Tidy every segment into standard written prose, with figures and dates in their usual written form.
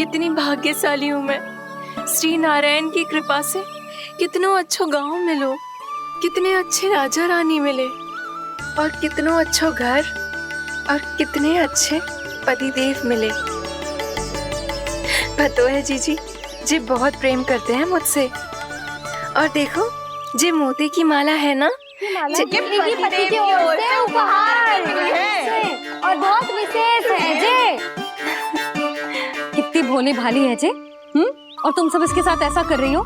कितनी भाग्यशाली हूँ मैं। श्री नारायण की कृपा से कितनों अच्छो गांव मिलो, कितने अच्छे राजा रानी मिले और कितनों अच्छो घर और कितने अच्छे पतिदेव मिले। पतो है जीजी, जी बहुत प्रेम करते हैं मुझसे। और देखो जे मोती की माला है ना, ये पति की ओर से उपहार है और बहुत विशेष है जे। कितनी भोली भाली है जे। और तुम सब इसके साथ ऐसा कर रही हो।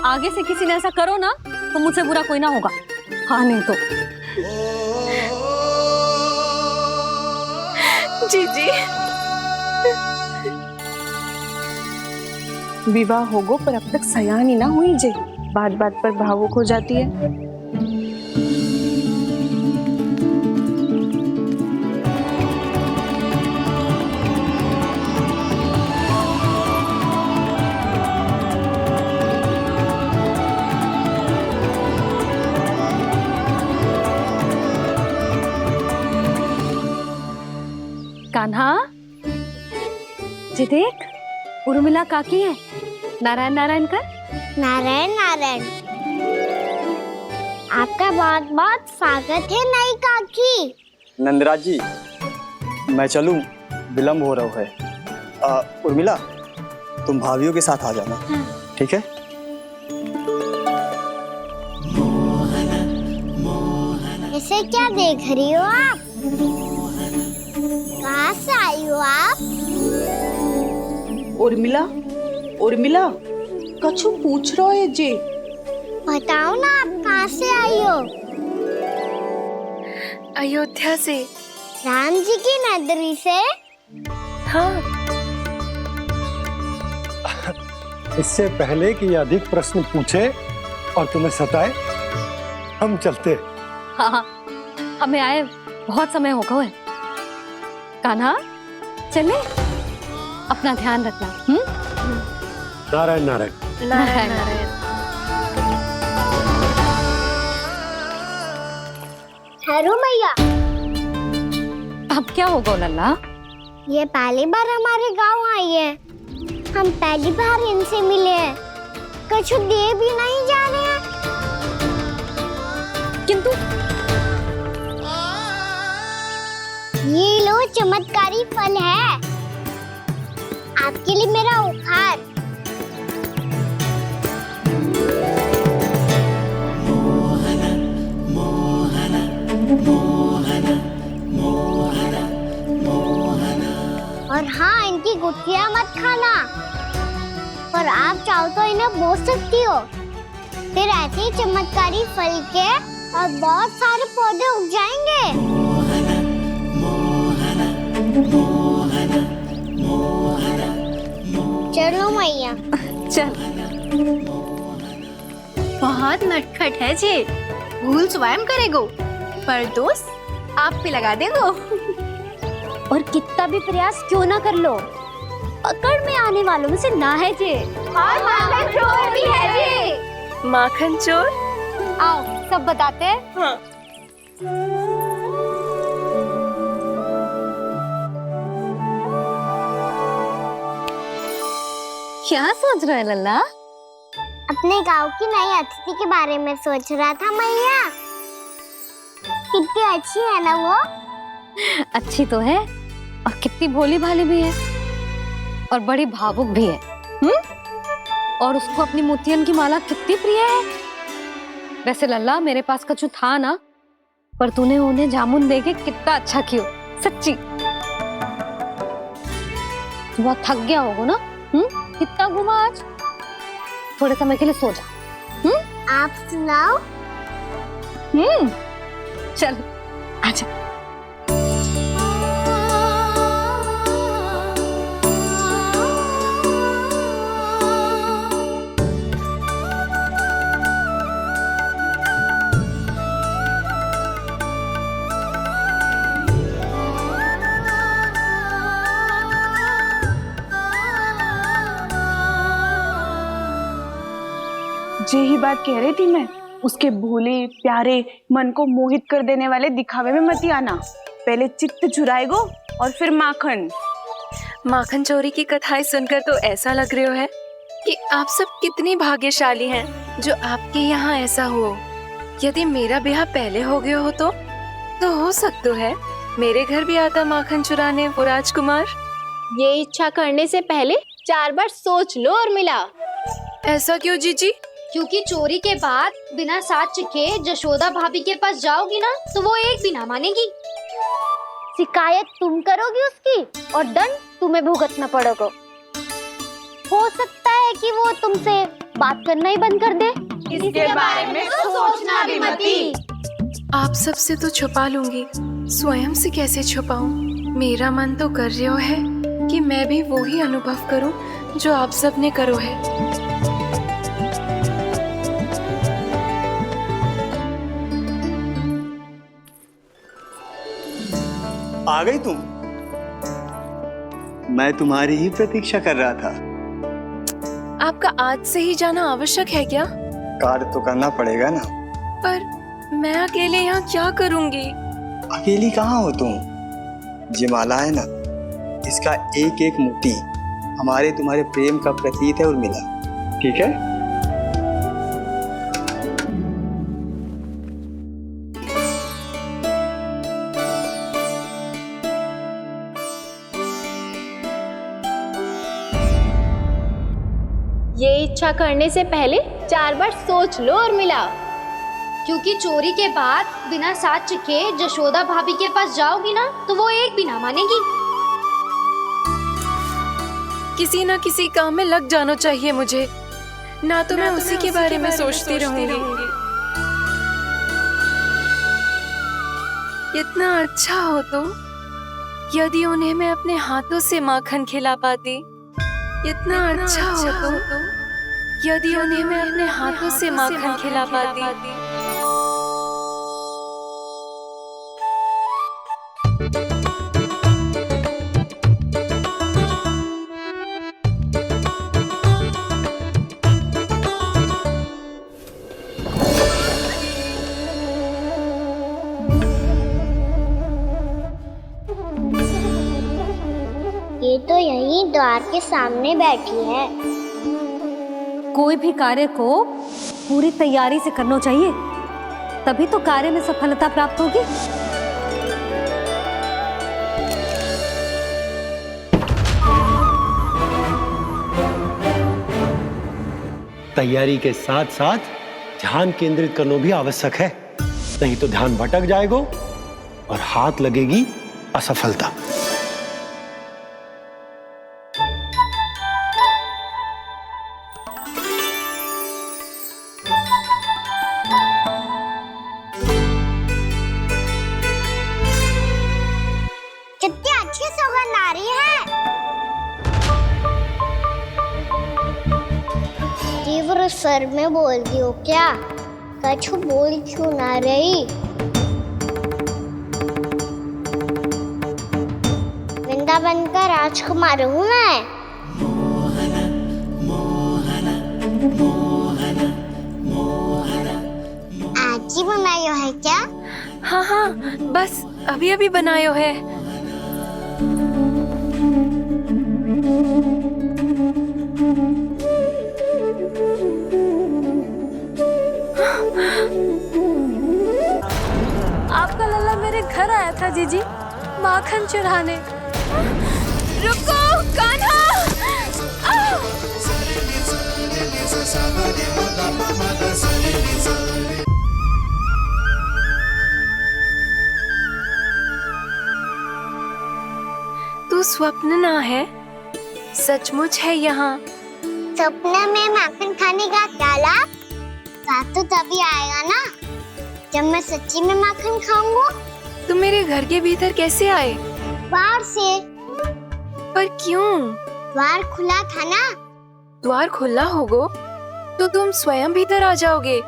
आगे से किसी ने ऐसा करो ना तो मुझसे बुरा कोई ना होगा। हाँ नहीं तो जीजी विवाह होगो पर अब तक सयान ही ना हुई जे, बात बात पर भावुक हो जाती है। कान्हा जी देख, उर्मिला काकी है। नारायण नारायण कर। नारायण नारायण। आपका बहुत बहुत स्वागत है नई काकी। नंदराज जी, मैं चलूं, विलम्ब हो रहा है। उर्मिला, तुम भाभियों के साथ आ जाना। ठीक है? इसे क्या देख रही हो आप? कहाँ से आई हो आप? उर्मिला, उर्मिला, कछु पूछ रहा है जे। बताओ ना आप कहाँ से आई हो? अयोध्या से। राम जी की नगरी से? हाँ। इससे पहले कि ये अधिक प्रश्न पूछे और तुम्हें सताए, हम चलते। हाँ, हमें आए बहुत समय हो गया है। कान्हा चले, अपना ध्यान रखना। नारायण नारायण। नारायण नारायण। ठहरू मैया, अब क्या होगा लल्ला? ये पहली बार हमारे गांव आई है। हम पहली बार इनसे मिले हैं। कछु दे भी नहीं जा रहे हैं। किंतु ये लो चमत्कारी फल है, आपके लिए मेरा उपहार। और हाँ, इनकी गुठलियां मत खाना। और आप चाहो तो इन्हें बो सकती हो। फिर ऐसे ही चमत्कारी फल के और बहुत सारे पौधे उग जाएंगे। चलो मैया। चल। बहुत नटखट है जे, भूल स्वयं करेगो पर दोष आप पे लगा देगो। और कितना भी प्रयास क्यों ना कर लो, पकड़ में आने वालों में से ना है जे। और माखन चोर भी है जे। माखन चोर? आओ सब बताते हैं। हाँ। क्या सोच रहा है लल्ला? अपने गांव की नई अतिथि के बारे में सोच रहा था मैया। कितनी अच्छी है ना वो? अच्छी तो है और कितनी भोली भाली भी है और बड़ी भावुक भी है। और उसको अपनी मोतियन की माला कितनी प्रिय है। वैसे लल्ला, मेरे पास कछु था ना, पर तूने उन्हें जामुन देके कितना अच्छा किया, सच्ची। तू बहुत थक गया होगा ना? कितना घुमा आज। थोड़े समय के लिए सो जा। आप सुनाओ। चल आजा। यही बात कह रही थी मैं, उसके भोले प्यारे मन को मोहित कर देने वाले दिखावे में मत आना। पहले चित्त चुराएगो और फिर माखन। माखन चोरी की कथाएं सुनकर तो ऐसा लग रहा है कि आप सब कितनी भाग्यशाली हैं जो आपके यहाँ ऐसा हो। यदि मेरा ब्याह पहले हो गया हो तो हो सकता है मेरे घर भी आता माखन चुराने वो राजकुमार। ये इच्छा करने से पहले 4 बार सोच लो उर्मिला। ऐसा क्यों जीजी? क्योंकि चोरी के बाद बिना साक्ष्य के जशोदा भाभी के पास जाओगी ना तो वो एक भी ना मानेगी। शिकायत तुम करोगी उसकी और दंड तुम्हें भुगतना पड़ेगा। हो सकता है कि वो तुमसे बात करना ही बंद कर दे। इसके बारे में तो सोचना भी मती। आप सबसे तो छुपा लूंगी, स्वयं से कैसे छुपाऊं? मेरा मन तो कर रहा है कि मैं भी वो ही अनुभव करूं जो आप सब ने करो है। आ गई तुम? मैं तुम्हारी ही प्रतीक्षा कर रहा था। आपका आज से ही जाना आवश्यक है क्या? कार्य तो करना पड़ेगा ना। पर मैं अकेले यहाँ क्या करूंगी? अकेली कहाँ हो तुम? ये माला है ना, इसका एक एक मोती हमारे तुम्हारे प्रेम का प्रतीक है उर्मिला, ठीक है? ये इच्छा करने से पहले 4 बार सोच लो उर्मिला। क्योंकि चोरी के बाद बिना साक्ष्य के जशोदा भाभी के पास जाओगी ना तो वो एक भी ना मानेगी। किसी ना किसी काम में लग जाना चाहिए मुझे, ना तो मैं उसी के बारे में सोचती रहूंगी। कितना अच्छा हो तो यदि उन्हें मैं अपने हाथों से माखन खिला पाती। कितना अच्छा हो तो यदि उन्हें मैं अपने हाथों से माखन खिला पाती। ये तो यहीं द्वार के सामने बैठी है। कोई भी कार्य को पूरी तैयारी से करना चाहिए, तभी तो कार्य में सफलता प्राप्त होगी। तैयारी के साथ साथ ध्यान केंद्रित करना भी आवश्यक है, नहीं तो ध्यान भटक जाएगा और हाथ लगेगी असफलता। कितनी अच्छी सौगंध आ रही है। तीव्र स्वर में बोल दी हो क्या? कछु बोल क्यों ना रही? वृंदावन का राजकुमार हूँ मैं। आज ही बनायो है क्या? हाँ हाँ, बस अभी अभी बनायो है। आपका लल्ला मेरे घर आया था जीजी, माखन चुराने। रुको कान्हा! तू स्वप्न ना है, सचमुच है यहाँ। सपने में माखन खाने का क्या लाभ? रात तो तभी आएगा ना जब मैं सच्ची में माखन खाऊंगा। तुम मेरे घर के भीतर कैसे आए? बाहर से। पर क्यों? द्वार खुला था ना। द्वार खुला होगा तो तुम स्वयं भीतर आ जाओगे।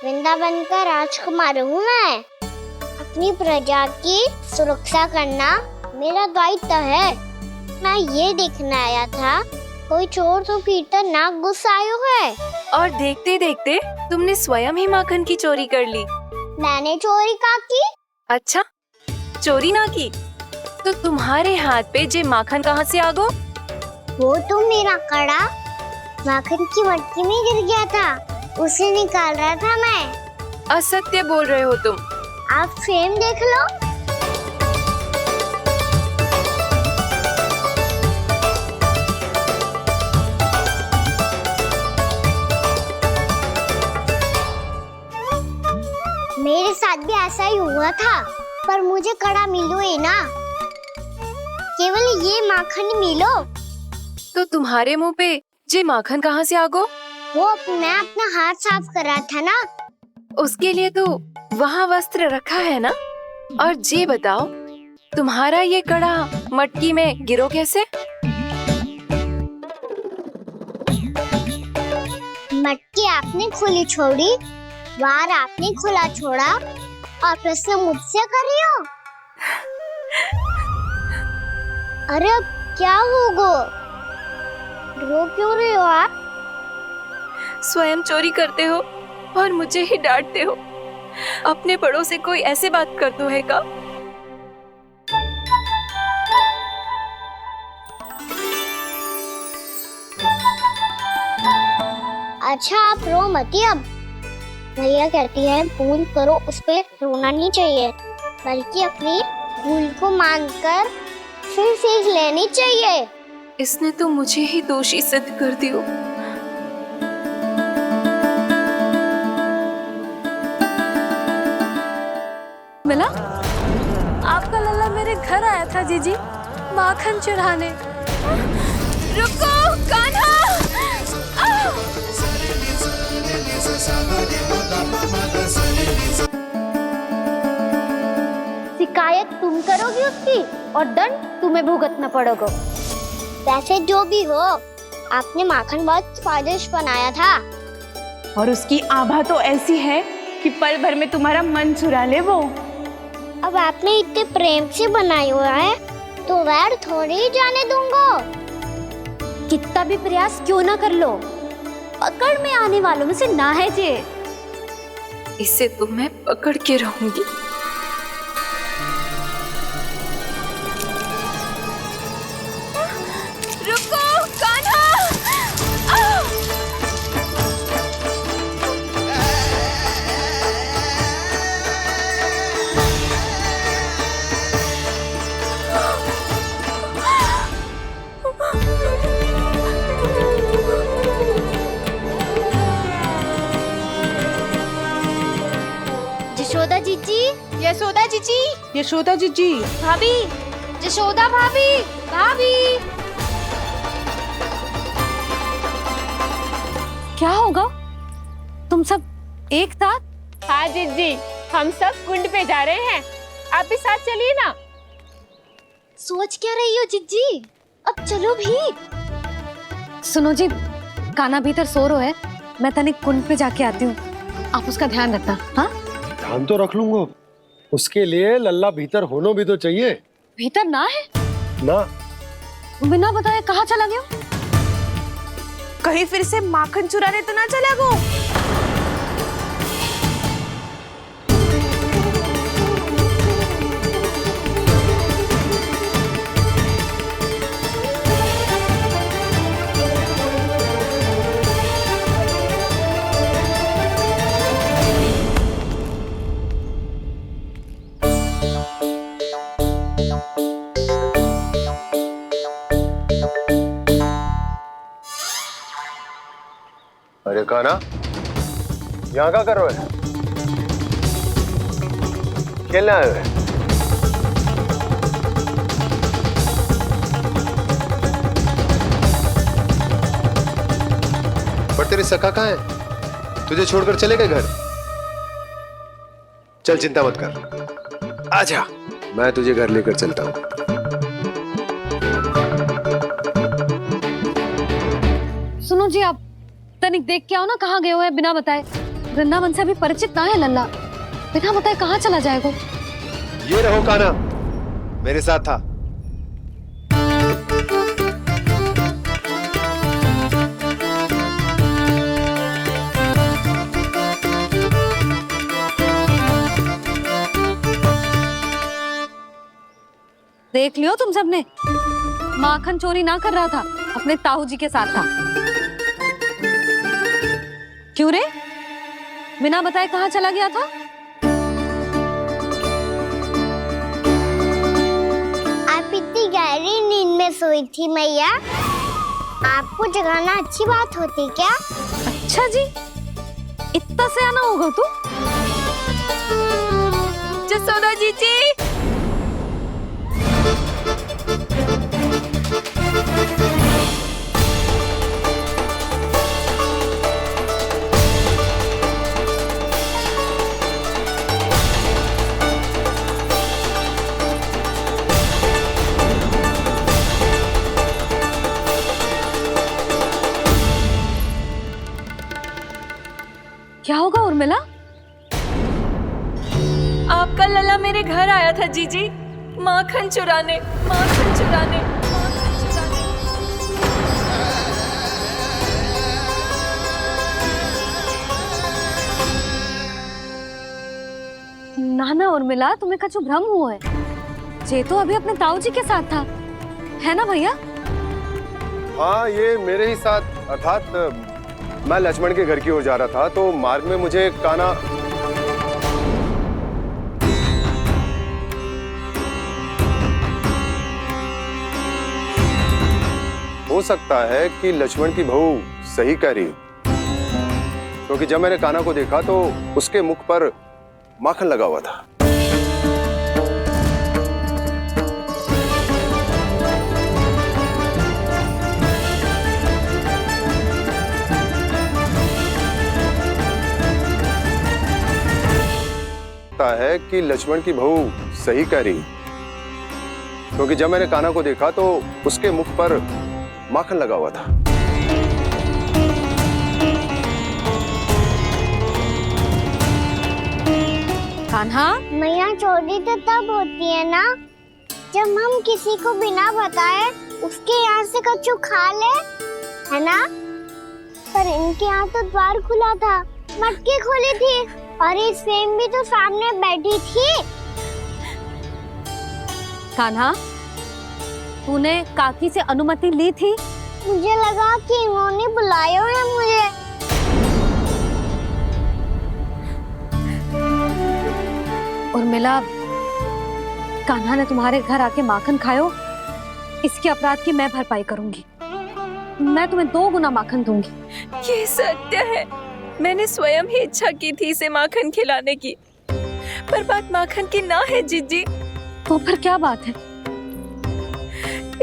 वृंदावन का राजकुमार हूँ मैं। अपनी प्रजा की सुरक्षा करना मेरा दायित्व है। मैं ये देखने आया था कोई चोर तो भीतर ना घुस आयो है। और देखते देखते तुमने स्वयं ही माखन की चोरी कर ली। मैंने चोरी का की? अच्छा, चोरी ना की तो तुम्हारे हाथ पे जे माखन कहाँ से आ गो? वो तो मेरा कड़ा माखन की मटकी में गिर गया था, उसे निकाल रहा था मैं। असत्य बोल रहे हो तुम। आप फ्रेम देख लो। मेरे साथ भी ऐसा ही हुआ था, पर मुझे कड़ा मिलो ही ना, केवल ये माखन ही मिलो। तो तुम्हारे मुंह पे जे माखन कहाँ से आ गो? वो मैं अपना हाथ साफ कर रहा था ना। उसके लिए तो वहाँ वस्त्र रखा है ना। और जे बताओ, तुम्हारा ये कड़ा मटकी में गिरो कैसे? मटकी आपने खुली छोड़ी, वार आपने खुला छोड़ा, और प्रश्न मुझसे कर रही हो? अरे अब क्या होगा? रो क्यों रहे हो आप? स्वयं चोरी करते हो और मुझे ही डांटते हो। अपने बड़ों से कोई ऐसे बात कर दो है का? अच्छा आप रो मती अब। भैया कहती है भूल करो, उस पे रोना नहीं चाहिए, बल्कि अपनी भूल को मानकर फिर सीख लेनी चाहिए। इसने तो मुझे ही दोषी सिद्ध कर दियो। मिला? आपका लल्ला मेरे घर आया था जीजी, माखन चढ़ाने। रुको कान्हा! शिकायत तुम करोगी उसकी और दंड तुम्हें भुगतना पड़ेगा। वैसे जो भी हो, आपने माखन बहुत स्वादिष्ट बनाया था। और उसकी आभा तो ऐसी है कि पल भर में तुम्हारा मन चुरा ले वो। अब आपने इतने प्रेम से बनाया हुआ है, तो वैर थोड़ी ही जाने दूंगा। कितना भी प्रयास क्यों ना कर लो, पकड़ में आने वालों में से ना है जे। इसे तो मैं पकड़ के रहूंगी। रुको कान्हा! यशोदा जीजी, यशोदा जीजी, यशोदा जीजी, भाभी, यशोदा भाभी, भाभी। क्या होगा? तुम सब एक साथ? हाँ जीजी, हम सब कुंड पे जा रहे हैं, आप भी साथ चलिए ना। सोच क्या रही हो जीजी? अब चलो भी। सुनो जी, कान्हा भीतर सो रो है, मैं तनिक कुंड पे जाके आती हूँ, आप उसका ध्यान रखना। हाँ, ध्यान तो रख लूंगा, उसके लिए लल्ला भीतर होना भी तो चाहिए। भीतर ना है? ना, बिना बताए कहाँ चला गया? कहीं फिर से माखन चुराने तो ना चला गो। अरे कान्हा, यहाँ क्या कर रहे हो? खेलने आए हुए? पर तेरे सखा कहाँ है? तुझे छोड़कर चले गए घर? चल चिंता मत कर, आजा, मैं तुझे घर लेकर चलता हूँ। सुनो जी, आप तनिक देख के आओ ना कहाँ गए हुए हैं बिना बताए। वृंदावन से अभी परिचित ना है लल्ला, बिना बताए कहाँ चला जाएगा? ये रहो कान्हा, मेरे साथ था। देख लियो तुम सबने, माखन चोरी ना कर रहा था, अपने ताऊ जी के साथ था। क्यों रे, बिना बताए कहाँ चला गया था? आप इतनी गहरी नींद में सोई थी मैया, आपको जगाना अच्छी बात होती क्या? अच्छा जी, इतना सयाना होगा तू? जसोदा जीजी, क्या होगा उर्मिला? आपका लला मेरे घर आया था जीजी, माखन चुराने, माखन चुराने, माखन चुराने। ना ना उर्मिला, तुम्हें कछु भ्रम हुआ है। जे तो अभी अपने ताऊ जी के साथ था, है ना भैया? हाँ, ये मेरे ही साथ, अर्थात मैं लक्ष्मण के घर की ओर जा रहा था तो मार्ग में मुझे कान्हा हो सकता है कि लक्ष्मण की बहू सही कह रही, क्योंकि जब मैंने कान्हा को देखा तो उसके मुख पर माखन लगा हुआ था। है कि लक्ष्मण की बहू सही कह रही, क्योंकि जब मैंने कान्हा को देखा तो उसके मुख पर माखन लगा हुआ था। कान्हा, मैया चोरी तो तब होती है ना जब हम किसी को बिना बताए उसके यहाँ से कछु खा ले, है ना? पर इनके यहाँ तो द्वार खुला था, मटकी खोली थी और इस फेम भी तो सामने बैठी थी। कान्हा, तूने काकी से अनुमति ली थी? मुझे लगा कि इन्होंने बुलाया है मुझे। उर्मिला, कान्हा ने तुम्हारे घर आके माखन खायो, इसके अपराध की मैं भरपाई करूंगी। मैं तुम्हें 2 गुना माखन दूंगी। ये सत्य है, मैंने स्वयं ही इच्छा की थी इसे माखन खिलाने की, पर बात माखन की ना है जीजी। तो फिर क्या बात है?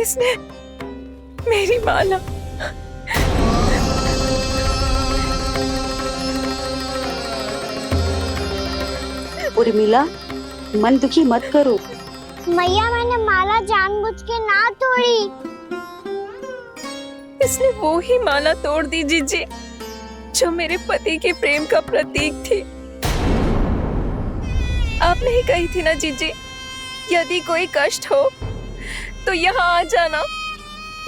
इसने मेरी माला उर्मिला, मन दुखी मत करो। मैया, मैंने माला जानबूझ के ना तोड़ी। इसने वो ही माला तोड़ दी जीजी जो मेरे पति के प्रेम का प्रतीक थी। आपने ही कही थी ना जीजी, यदि कोई कष्ट हो तो यहाँ आ जाना,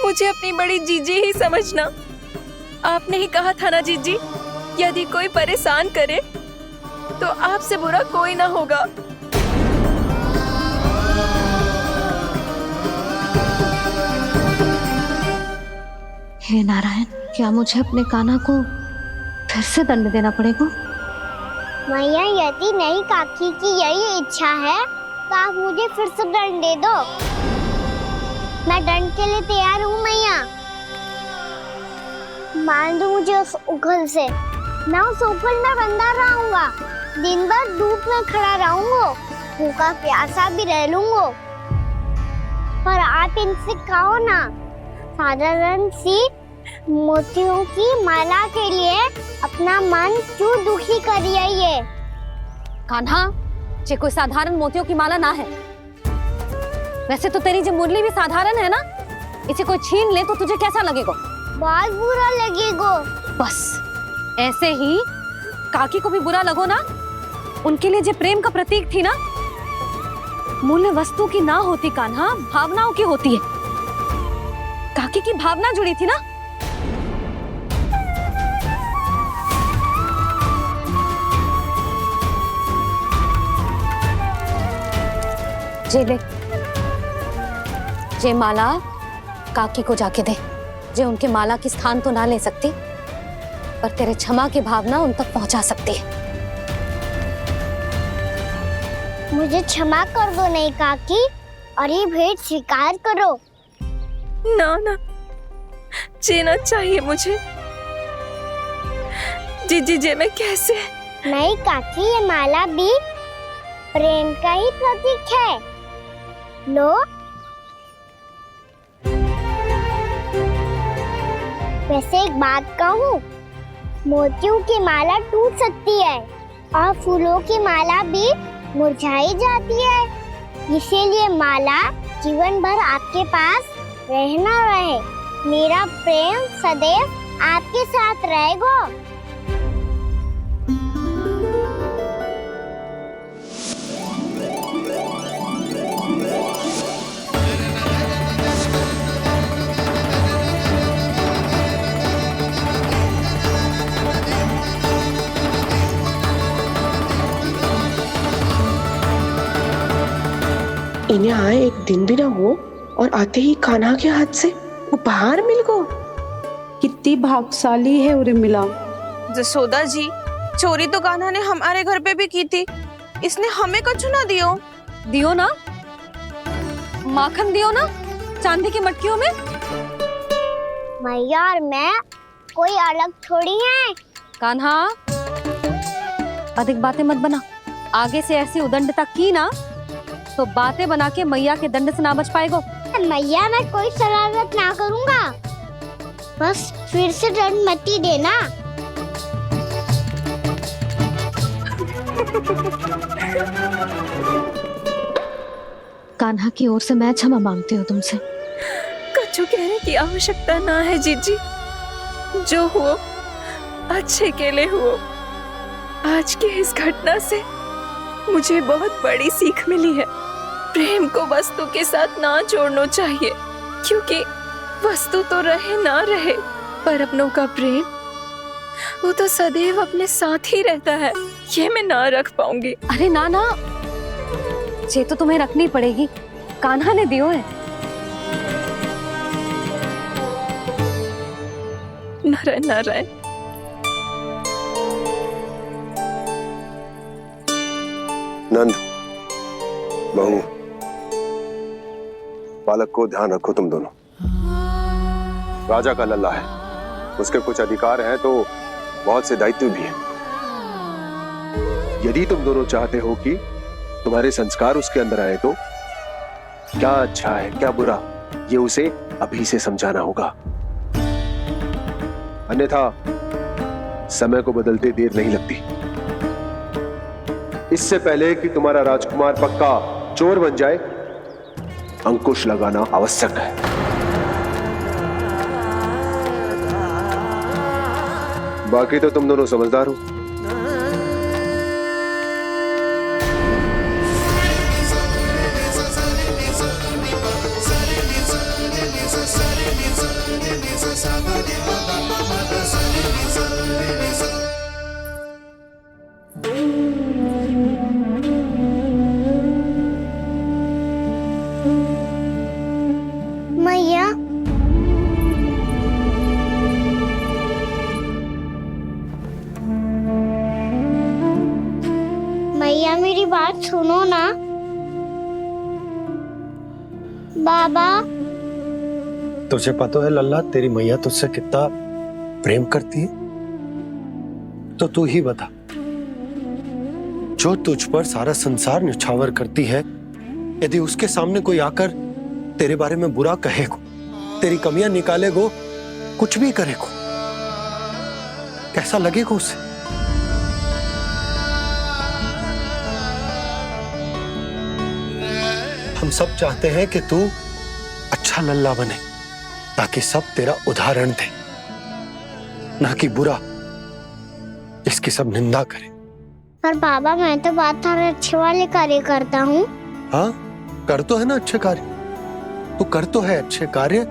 मुझे अपनी बड़ी जीजी ही समझना। आपने ही कहा था ना जीजी, यदि कोई परेशान करे तो आपसे बुरा कोई ना होगा। हे नारायण, क्या मुझे अपने कान्हा को फिर से दंड देना पड़ेगा? मैया, यदि नहीं काकी की यही इच्छा है तो आप मुझे फिर से दंड दे दो। मैं दंड के लिए तैयार हूँ मैया। मान दो मुझे उस उखल से, मैं उस उखल में बंधा रहूंगा, दिन भर धूप में खड़ा रहूंगा, भूखा प्यासा भी रह लूंगा। पर आप इनसे कहो ना, साधारण सी मोतियों की माला के लिए अपना मन क्यों दुखी करिए? कान्हा, ये कोई साधारण मोतियों की माला ना है। वैसे तो तेरी जो मुरली भी साधारण है ना, इसे कोई छीन ले तो तुझे कैसा लगेगा? बहुत बुरा लगेगा। बस ऐसे ही काकी को भी बुरा लगो ना। उनके लिए जो प्रेम का प्रतीक थी ना, मूल्य वस्तु की ना होती कान्हा, भावनाओं की होती है। काकी की भावना जुड़ी थी ना। जे ले, जे माला काकी को जाके दे। जे उनके माला की स्थान तो ना ले सकती, पर तेरे क्षमा की भावना उन तक पहुंचा सकती है। मुझे क्षमा कर दो नहीं काकी, और ये भेंट स्वीकार करो। ना ना, जीना चाहिए मुझे। जीजी जे मैं कैसे? नहीं काकी, ये माला भी प्रेम का ही प्रतीक है। लो। वैसे एक बात कहूँ, मोतियों की माला टूट सकती है और फूलों की माला भी मुरझाई जाती है। इसीलिए माला जीवन भर आपके पास रहना रहे। मेरा प्रेम सदैव आपके साथ रहेगा। इन्हें आए एक दिन भी ना हो और आते ही कान्हा के हाथ से उपहार मिल गो। कितनी भाग्यशाली है उर्मिला। जसोदा जी, चोरी तो कान्हा ने हमारे घर पे भी की थी, इसने हमें कछु ना दियो। दियो ना, माखन दियो ना चांदी की मटकियों में। मैया और मैं कोई अलग थोड़ी हैं। कान्हा, अधिक बातें मत बना। आगे से ऐसी उदंडता की ना तो बातें बना के मैया के दंड से ना बच पाएगो। मैया, मैं कोई शरारत ना करूंगा, बस फिर से दंड मत ही देना। कान्हा की ओर से मैं क्षमा मांगती हूँ तुमसे। कछु कहने की आवश्यकता ना है जीजी। जो हुआ अच्छे के लिए हुआ। आज की इस घटना से मुझे बहुत बड़ी सीख मिली है। प्रेम को वस्तु के साथ ना जोड़ना चाहिए, क्योंकि वस्तु तो रहे ना रहे, पर अपनों का प्रेम वो तो सदैव अपने साथ ही रहता है। ये मैं ना रख पाऊंगी। अरे ना ना, ये तो तुम्हें रखनी पड़ेगी। कान्हा ने दियो है। नारायण नारायण। नंद, बहू, बालक को ध्यान रखो तुम दोनों। राजा का लल्ला है, उसके कुछ अधिकार हैं तो बहुत से दायित्व भी हैं। यदि तुम दोनों चाहते हो कि तुम्हारे संस्कार उसके अंदर आए तो क्या अच्छा है क्या बुरा, ये उसे अभी से समझाना होगा। अन्यथा समय को बदलते देर नहीं लगती। इससे पहले कि तुम्हारा राजकुमार पक्का चोर बन जाए, अंकुश लगाना आवश्यक है। बाकी तो तुम दोनों समझदार हो। मैया, मैया मेरी बात सुनो ना। बाबा, तुझे पता है लल्ला, तेरी मैया तुझसे कितना प्रेम करती है? तो तू ही बता, जो तुझ पर सारा संसार न्यौछावर करती है, यदि उसके सामने कोई आकर तेरे बारे में बुरा कहेगो, तेरी कमियां निकालेगो, कुछ भी करेगो, कैसा लगेगा उसे? हम सब चाहते हैं कि तू अच्छा लल्ला बने, ताकि सब तेरा उदाहरण दे, ना कि बुरा जिसकी सब निंदा करे। पर बाबा, मैं तो बात हर अच्छे वाले कार्य करता हूँ। हाँ, कर तो है ना अच्छे कार्य, तू कर तो है अच्छे कार्य,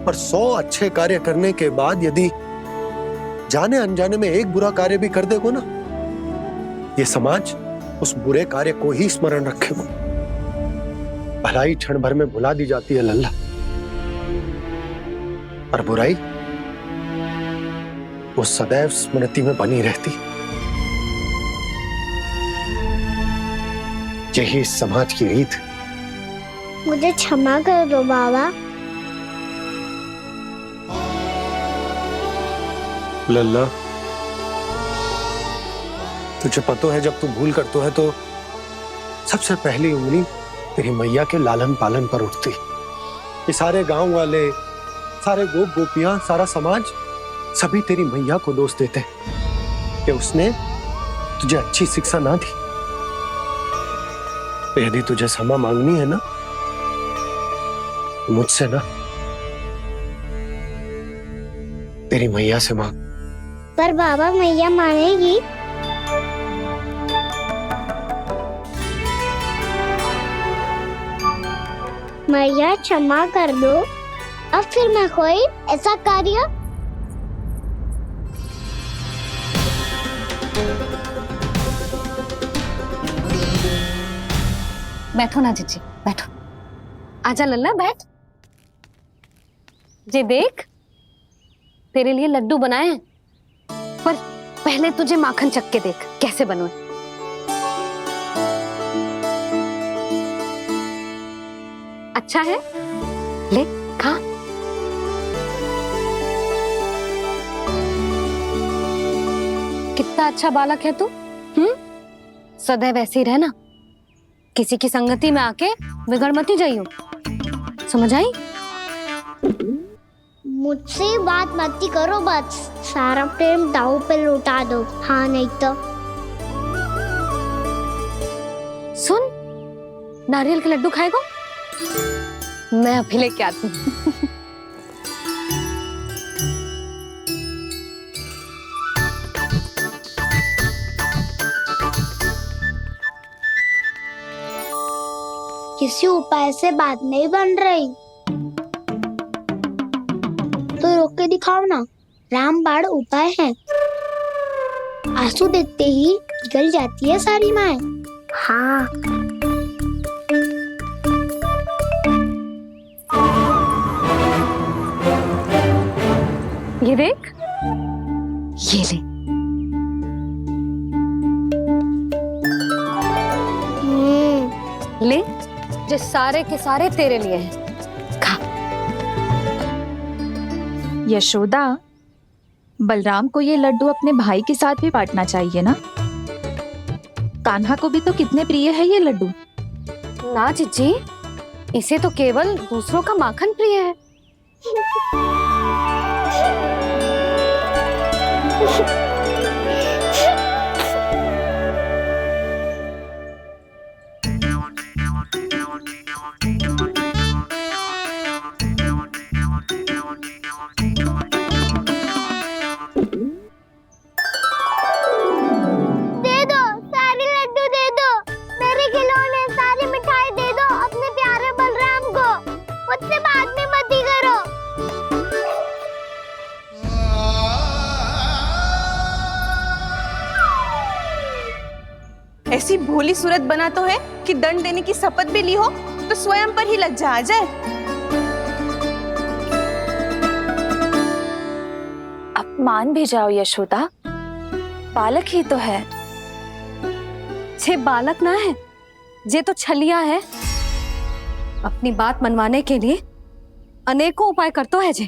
पर 100 अच्छे कार्य करने के बाद यदि जाने अनजाने में एक बुरा कार्य भी कर देगो ना, ये समाज उस बुरे कार्य को ही स्मरण रखेगा। भलाई क्षण भर में भुला दी जाती है लल्ला, और बुराई वो सदैव स्मृति में बनी रहती। यही इस समाज की रीत। मुझे क्षमा कर दो बाबा। लल्ला, तुझे पता है जब तू भूल करतो है तो सबसे पहली उंगली तेरी मैया के लालन पालन पर उठती। ये सारे गांव वाले, सारे गोप गोपियां, सारा समाज सभी तेरी मैया को दोष देते कि उसने तुझे अच्छी शिक्षा ना दी। तो यदि तुझे क्षमा मांगनी है ना, मुझसे ना, तेरी मैया से मांग। पर बाबा मैया मानेगी? मैया क्षमा कर दो, अब फिर मैं कोई ऐसा कार्य। बैठो ना जीजी, बैठो। आजा लल्ला, बैठ। जे देख, तेरे लिए लड्डू बनाए हैं, पर पहले तुझे माखन चख के देख कैसे बने। अच्छा है, ले खा। कितना अच्छा बालक है तू। सदैव ऐसे ही रहना, किसी की संगति में आके बिगड़ मत जाइयो, समझ आई? मुझसे बात मत करो, बस सारा प्रेम दाव पे लौटा दो। हाँ नहीं तो सुन, नारियल के लड्डू खाएगा? मैं अभी लेके आती हूँ। किसी उपाय से बात नहीं बन रही तो रोक के दिखाओ ना। रामबाण उपाय है, आंसू देखते ही पिघल जाती है सारी माए। हाँ ये देख, ये ले। ले, जो सारे के सारे तेरे लिए हैं, खा। यशोदा, बलराम को ये लड्डू अपने भाई के साथ भी बांटना चाहिए ना। कान्हा को भी तो कितने प्रिय है ये लड्डू। ना जीजी, इसे तो केवल दूसरों का माखन प्रिय है। ऐसी भोली सूरत बना तो है कि दंड देने की शपथ भी ली हो तो स्वयं पर ही लज्जा आ जाए। अब मान भी जाओ यशोदा, बालक ही तो है। छे बालक ना है, जे तो छलिया है। अपनी बात मनवाने के लिए अनेकों उपाय करतो है जे,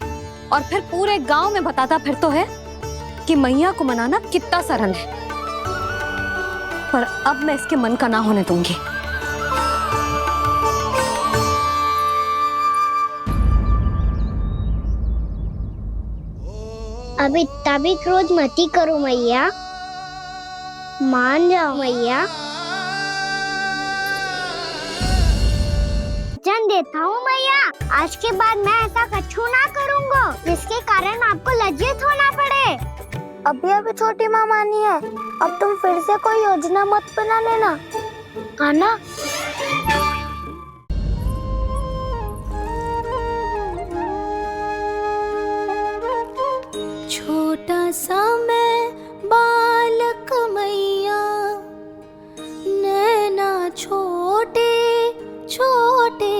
और फिर पूरे गांव में बताता फिरतो है कि मैया को मनाना कितना सरल है। पर अब मैं इसके मन का ना होने दूंगी। अब इतना भी क्रोध मती करो मैया, मान जाओ मैया। वचन देता हूँ मैया, आज के बाद मैं ऐसा कछु ना करूँगा जिसके कारण आपको लज्जित होना पड़े। अभी छोटी माँ मानी है, अब तुम फिर से कोई योजना मत बना लेना, है ना? छोटा सा मैं बालक मैया, नैना छोटे छोटे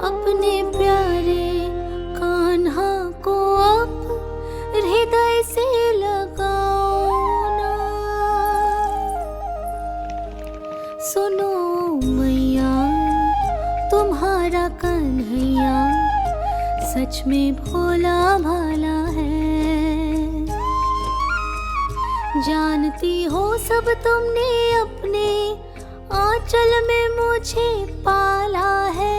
अपने प्यारे कान्हा को अब हृदय से लगाओ ना। सुनो मैया तुम्हारा कन्हैया सच में भोला भाला है। जानती हो सब तुमने अपने आंचल में मुझे पाला है।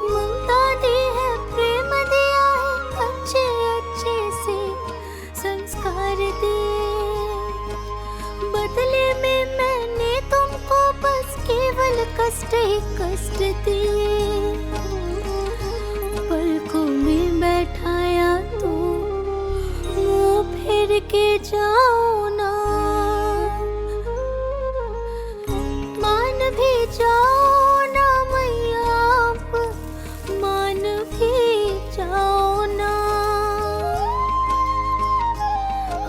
ममता दी है, प्रेम दिया है, अच्छे अच्छे से संस्कार दिए। बदले में मैंने तुमको बस केवल कष्ट ही कष्ट दिए। पलकों में बैठाया तो मुंह फेर के जाओ ना। मान भी जाओ ना मैया, आप मान भी जाओ ना।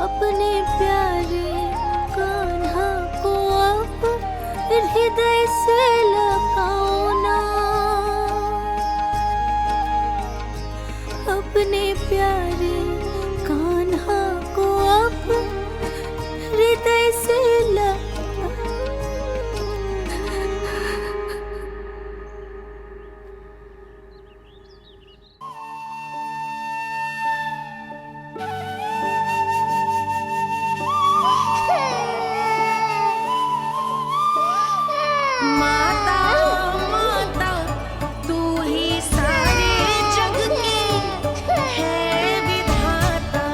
अपने प्यारे कान्हा को अब हृदय से लगाओ ना। अपने प्यारे कान्हा को अब हृदय से माता माता तू ही सारे जग की है विधाता।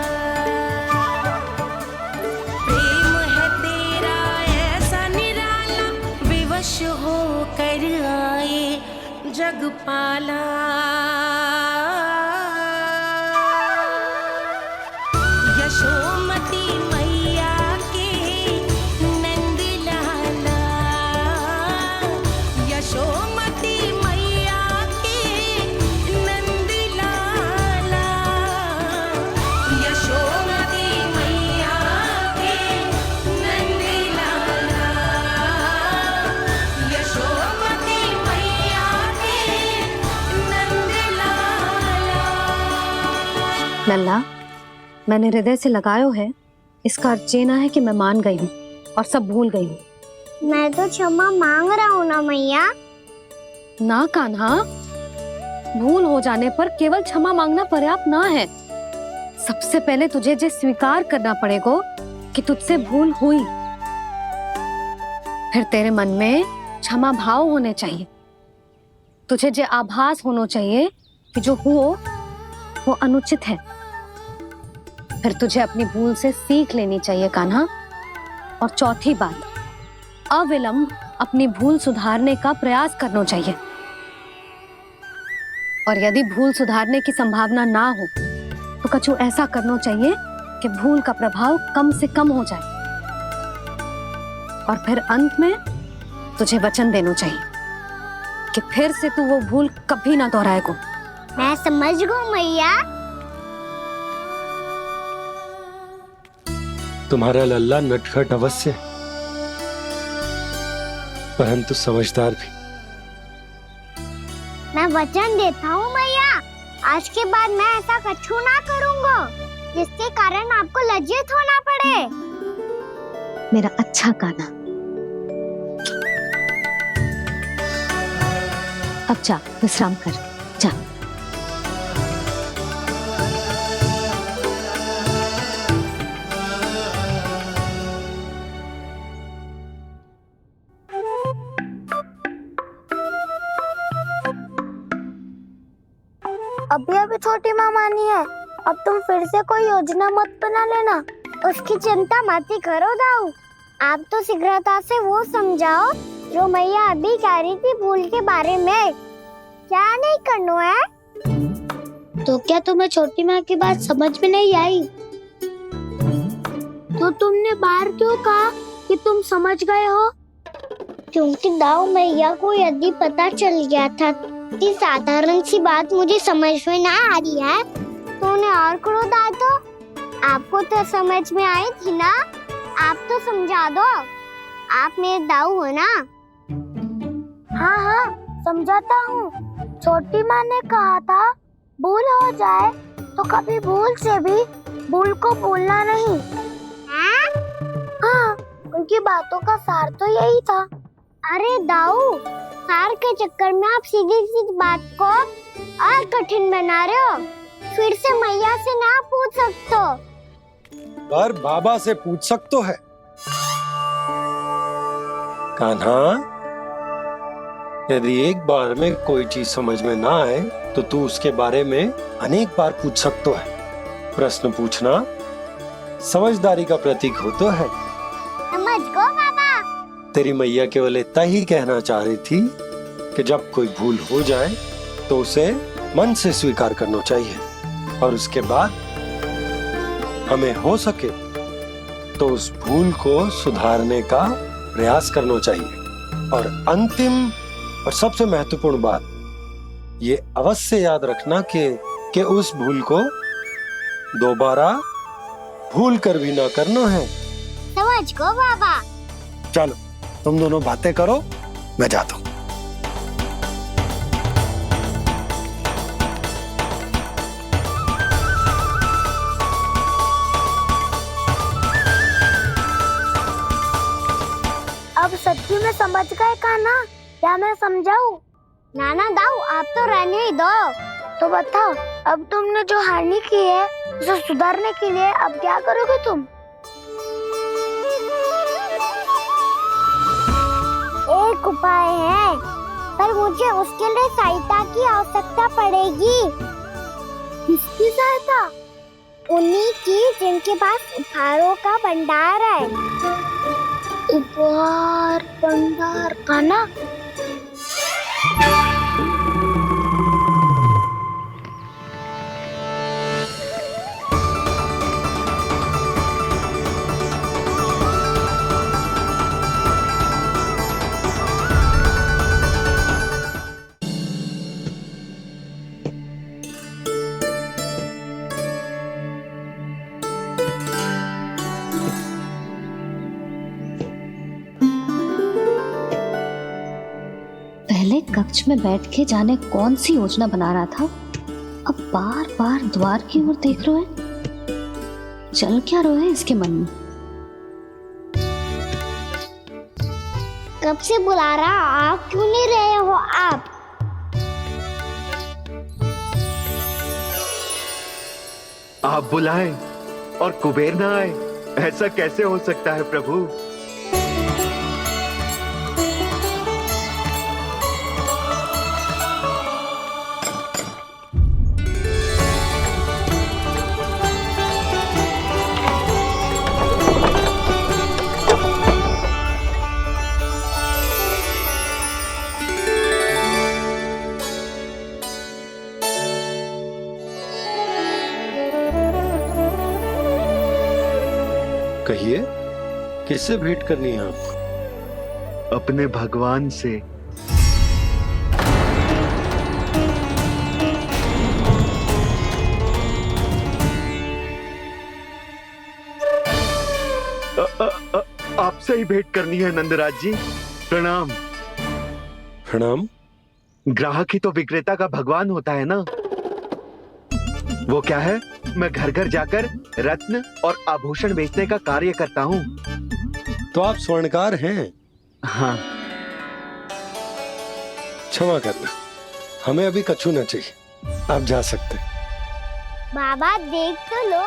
प्रेम है तेरा ऐसा निराला, विवश होकर आए जग पाला। यशोमती मैया के नंद लाला। यशोमती मैया के नंद लाला। यशोमती मैया के नंद लाला। यशोमती मैया के नंद लाला। लल्ला, मैंने हृदय से लगायो है, इसका अर्थ ये ना है कि मैं मान गई हूँ और सब भूल गई हूँ। मैं तो क्षमा मांग रहा हूँ ना मैया। ना कान्हा, भूल हो जाने पर केवल क्षमा मांगना पर्याप्त ना है। सबसे पहले तुझे ये स्वीकार करना पड़ेगा कि तुझसे भूल हुई। फिर तेरे मन में क्षमा भाव होने चाहिए। तुझे ये आभास होना चाहिए कि जो हुआ वो अनुचित है। फिर तुझे अपनी भूल से सीख लेनी चाहिए कान्हा। और चौथी बात, अविलंब अपनी भूल सुधारने का प्रयास करना चाहिए। और यदि भूल सुधारने की संभावना ना हो तो कछु ऐसा करना चाहिए कि भूल का प्रभाव कम से कम हो जाए। और फिर अंत में तुझे वचन देना चाहिए कि फिर से तू वो भूल कभी ना दोहराएगा। मैं समझ गई मैया। तुम्हारा लल्ला नटखट अवश्य, परंतु समझदार भी। मैं वचन देता हूँ मैया, आज के बाद मैं ऐसा कछु ना करूँगा जिसके कारण आपको लज्जित होना पड़े। मेरा अच्छा कान्हा, अब जा विश्राम कर, जा। अभी अभी छोटी माँ मानी है, अब तुम फिर से कोई योजना मत बना लेना। उसकी चिंता मत ही करो दाऊ। आप तो शीघ्रता से वो समझाओ जो मैया अभी कह रही थी भूल के बारे में। क्या नहीं करना है? तो क्या तुम्हें छोटी माँ की बात समझ में नहीं आई? तो तुमने बाहर क्यों कहा कि तुम समझ गए हो? क्योंकि दाऊ मैया को यदि पता चल गया था कि साधारण सी बात मुझे समझ में ना आ रही है तो उन्हें और क्रोध आया। तो आपको तो समझ में आई थी ना, आप तो समझा दो। आप मेरे दाऊ हो ना। हाँ हाँ समझाता हूँ। छोटी माँ ने कहा था भूल हो जाए तो कभी भूल से भी भूल को भूलना नहीं। हाँ, उनकी बातों का सार तो यही था। अरे दाऊ, सार के चक्कर में आप सीधी सीधी बात को और कठिन बना रहे हो। फिर से मैया से ना पूछ सकते हो, पर बाबा से पूछ सकते है। कान्हा, यदि एक बार में कोई चीज समझ में ना आए तो तू उसके बारे में अनेक बार पूछ सकते है। प्रश्न पूछना समझदारी का प्रतीक होता है। समझ गो बाबा। तेरी मैया केवल इतना ही कहना चाह रही थी कि जब कोई भूल हो जाए तो उसे मन से स्वीकार करना चाहिए और उसके बाद हमें हो सके तो उस भूल को सुधारने का प्रयास करना चाहिए। और अंतिम और सबसे महत्वपूर्ण बात ये अवश्य याद रखना कि उस भूल को दोबारा भूल कर भी ना करना है। समझ गो बाबा। चलो तुम दोनों बातें करो, मैं जाता हूँ। अब सच्ची में समझ गए कान्हा? क्या मैं समझाऊं? नाना दाऊ, आप तो रहने ही दो। तो बताओ, अब तुमने जो हानि की है उसे सुधारने के लिए अब क्या करोगे तुम? एक उपाय है, पर मुझे उसके लिए सहायता की आवश्यकता पड़ेगी। किसकी सहायता? उन्हीं की जिनके पास उपहारों का भंडार है। उपहार भंडार का ना? पहले कक्ष में बैठ के जाने कौन सी योजना बना रहा था, अब बार बार द्वार की ओर देख रहे हैं। चल क्या रहा है इसके मन में? कब से बुला रहा, आप क्यों नहीं रहे हो? आप बुलाएं और कुबेर ना आए, ऐसा कैसे हो सकता है प्रभु? कहिए, किससे भेंट करनी है आपको? अपने भगवान से। आपसे ही भेंट करनी है नंदराज जी। प्रणाम। प्रणाम। ग्राहक ही तो विक्रेता का भगवान होता है ना। वो क्या है, मैं घर घर जाकर रत्न और आभूषण बेचने का कार्य करता हूँ। तो आप स्वर्णकार हैं? हाँ। क्षमा करना, हमें अभी कछु न चाहिए, आप जा सकते। बाबा देख तो लो,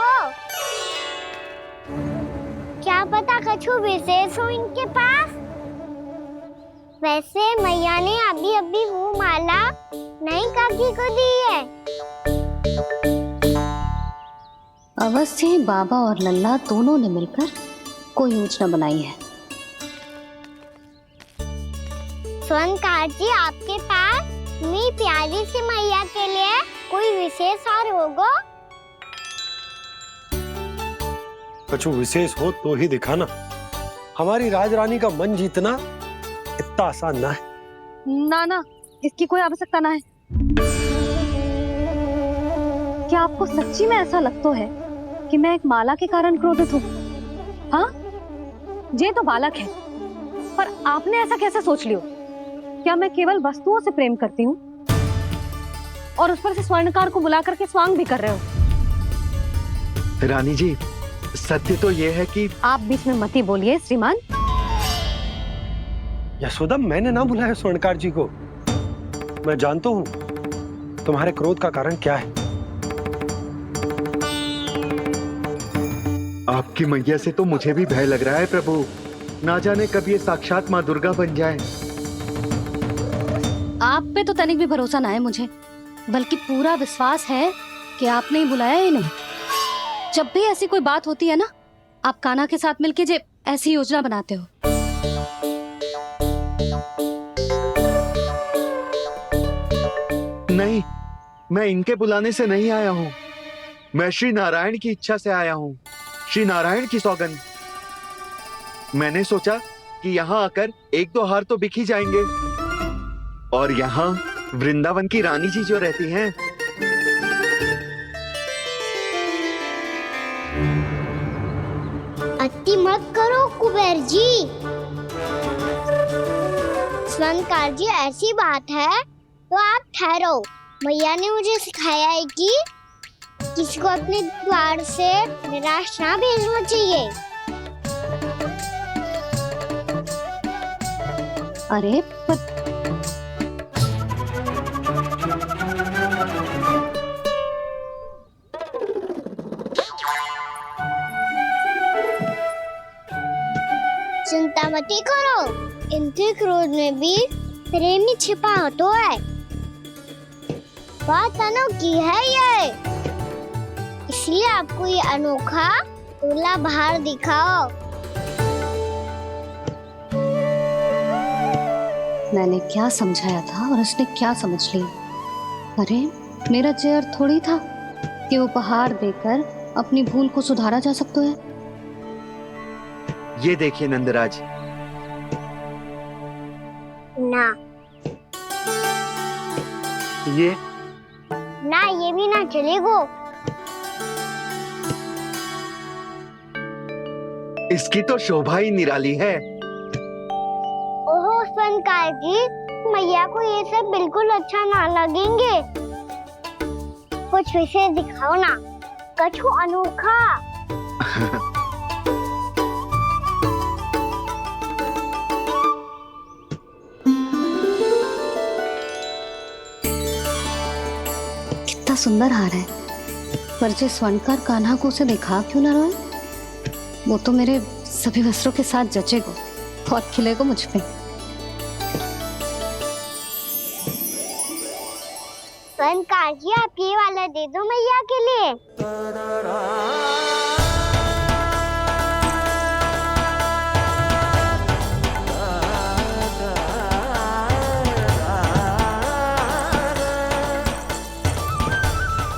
क्या पता कछु विशेष हो इनके पास। वैसे मैया ने अभी अभी वो माला नई काकी को दी है। अवश्य ही बाबा और लल्ला दोनों ने मिलकर कोई योजना बनाई है। स्वर्णकार जी, आपके पास मेरी प्यारी सी मैया के लिए कोई विशेष और होगा? कछु विशेष हो तो ही दिखाना। हमारी राजरानी का मन जीतना इतना आसान ना है। ना, इसकी कोई आवश्यकता ना है। क्या आपको सच्ची में ऐसा लगता है कि मैं एक माला के कारण क्रोधित हूँ? हाँ, ये तो बालक है, पर आपने ऐसा कैसे सोच लियो? क्या मैं केवल वस्तुओं से प्रेम करती हूँ? और उस पर से स्वर्णकार को बुला करके स्वांग भी कर रहे हो। रानी जी, सत्य तो ये है कि आप बीच में मत ही बोलिए श्रीमान। यशोदा, मैंने ना बुलाया स्वर्णकार जी को। मैं जानता हूँ तुम्हारे क्रोध का कारण क्या है। आपकी मैया से तो मुझे भी भय लग रहा है प्रभु। ना जाने कब ये साक्षात माँ दुर्गा बन जाए। आप पे तो तनिक भी भरोसा ना है मुझे, बल्कि पूरा विश्वास है कि आपने ही बुलाया ही नहीं। जब भी ऐसी कोई बात होती है ना, आप कान्हा के साथ मिलके जे ऐसी योजना बनाते हो। नहीं, मैं इनके बुलाने से नहीं आया हूँ। मैं श्री नारायण की इच्छा से आया हूँ, श्री नारायण की सौगंध। मैंने सोचा कि यहाँ आकर एक दो हार तो बिक ही जाएंगे। और यहाँ वृंदावन की रानी जी जो रहती हैं, अति मत करो कुबेर जी। स्वर्णकार जी, ऐसी बात है तो आप ठहरो। मैया ने मुझे सिखाया है कि किसी को अपने द्वार से निराश ना भेजना चाहिए। अरे चिंता मत करो, इनके क्रोध में भी प्रेम ही छिपा तो है। बात अनोखी है ये, इसलिए आपको ये अनोखा दूल्हा बाहर दिखाओ। मैंने क्या समझाया था और उसने क्या समझ लिया। अरे मेरा जहर थोड़ी था कि उपहार देकर अपनी भूल को सुधारा जा सकता है। ये देखिए नंदराज। ना ये ना, ये भी ना चलेगो। इसकी तो शोभा ही निराली है। ओहो स्वर्णकार जी, मैया को ये सब बिल्कुल अच्छा ना लगेंगे। कुछ विशेष दिखाओ ना, कछु अनोखा। कितना सुंदर हार है, पर जो स्वर्णकार कान्हा को उसे दिखा क्यों ना रोए? वो तो मेरे सभी वस्त्रों के साथ जचेगा, बहुत खिलेगा मुझ पे। स्वर्णकार जी, आप ये वाला दे दो मैया के लिए।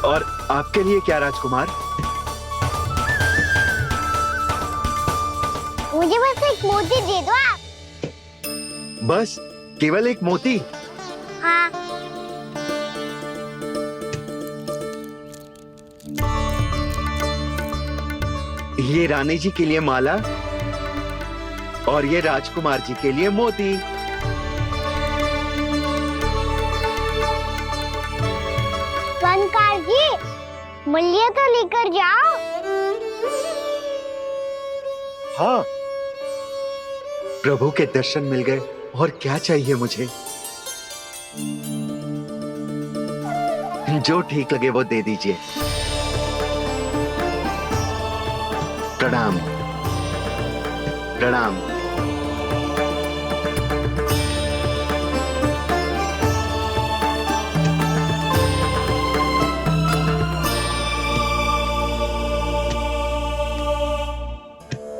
और आपके लिए क्या राजकुमार? मुझे बस एक मोती दे दो आप। बस केवल एक मोती? हाँ। ये रानी जी के लिए माला और ये राजकुमार जी के लिए मोती। स्वर्णकार जी, मूल्य तो लेकर जाओ। हाँ, प्रभु के दर्शन मिल गए, और क्या चाहिए मुझे? जो ठीक लगे वो दे दीजिए। प्रणाम प्रणाम।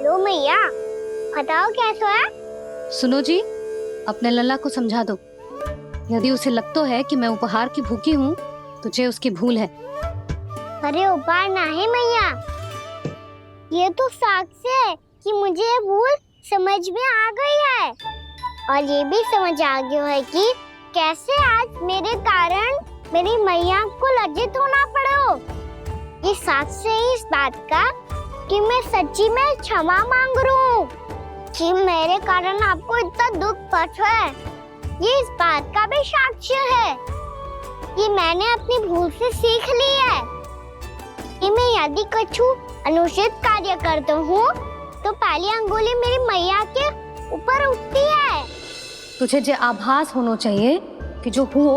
लो मैया, बताओ कैसा है? सुनो जी, अपने लल्ला को समझा दो। यदि उसे लगता है कि मैं उपहार की भूखी हूँ, तो ये उसकी भूल है। अरे उपहार ना है मैया, ये तो साक्ष्य है कि मुझे ये भूल समझ में आ गई है, और ये भी समझ आ गया है कि कैसे आज मेरे कारण मेरी मैया को लज्जित होना पड़ो। ये साक्ष्य है इस बात का कि मैं सच्ची में क्षमा मांग रहा हूँ कि मेरे कारण आपको इतना दुख पहुंचा है। ये इस बात का भी साक्ष्य है कि मैंने अपनी भूल से सीख ली है कि मैं यदि कुछ अनुचित कार्य करता हूँ तो पहली अंगुली मेरी मैया के ऊपर उठती है। तुझे जो आभास होना चाहिए कि जो हुआ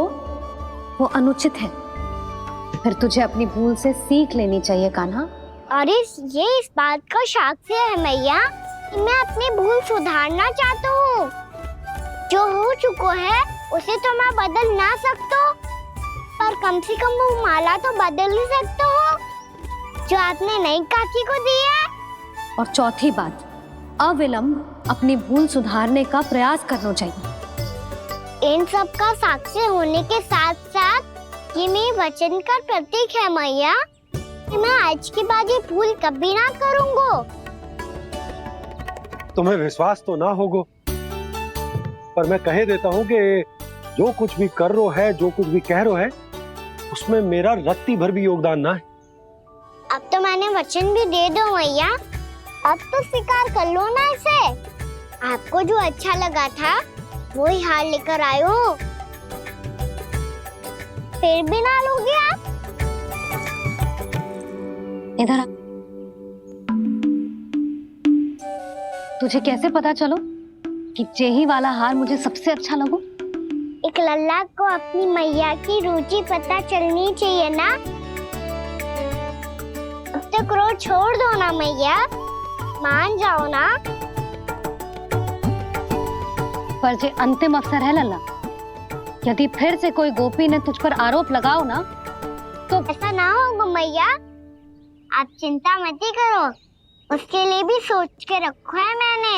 वो अनुचित है, फिर तुझे अपनी भूल से सीख लेनी चाहिए कान्हा। और ये इस बात का साक्ष्य है मैया कि मैं अपनी भूल सुधारना चाहता हूँ। जो हो चुका है उसे तो मैं बदल ना सकता, पर कम से कम वो माला तो बदल ही सकता हूँ जो आपने नई काकी को दी है। और चौथी बात, अविलंब अपनी भूल सुधारने का प्रयास करना चाहिए। इन सब का साक्षी होने के साथ साथ ये मेरे वचन का प्रतीक है मैया कि मैं आज के बाद ये भूल कभी ना करूँगा। तुम्हें विश्वास तो ना होगा, पर मैं कह देता हूँ कि जो कुछ भी कर रो है, जो कुछ भी कह रो है, उसमें मेरा रत्ती भर भी योगदान ना है। अब तो मैंने वचन भी दे दो मैया, अब तो स्वीकार कर लो ना इसे। आपको जो अच्छा लगा था वो ही हार लेकर आयो, फिर भी ना लोगे आप। इधर आ। तुझे कैसे पता चलो कि जेही वाला हार मुझे सबसे अच्छा लगो? एक लल्ला को अपनी मैया की रुचि पता चलनी चाहिए ना। अब तक क्रोध छोड़ दो ना मैया, मान जाओ ना। पर जे अंतिम अवसर है लल्ला, यदि फिर से कोई गोपी ने तुझ पर आरोप लगाओ ना तो ऐसा ना होगा मैया, आप चिंता मत ही करो, उसके लिए भी सोच के रखा है मैंने।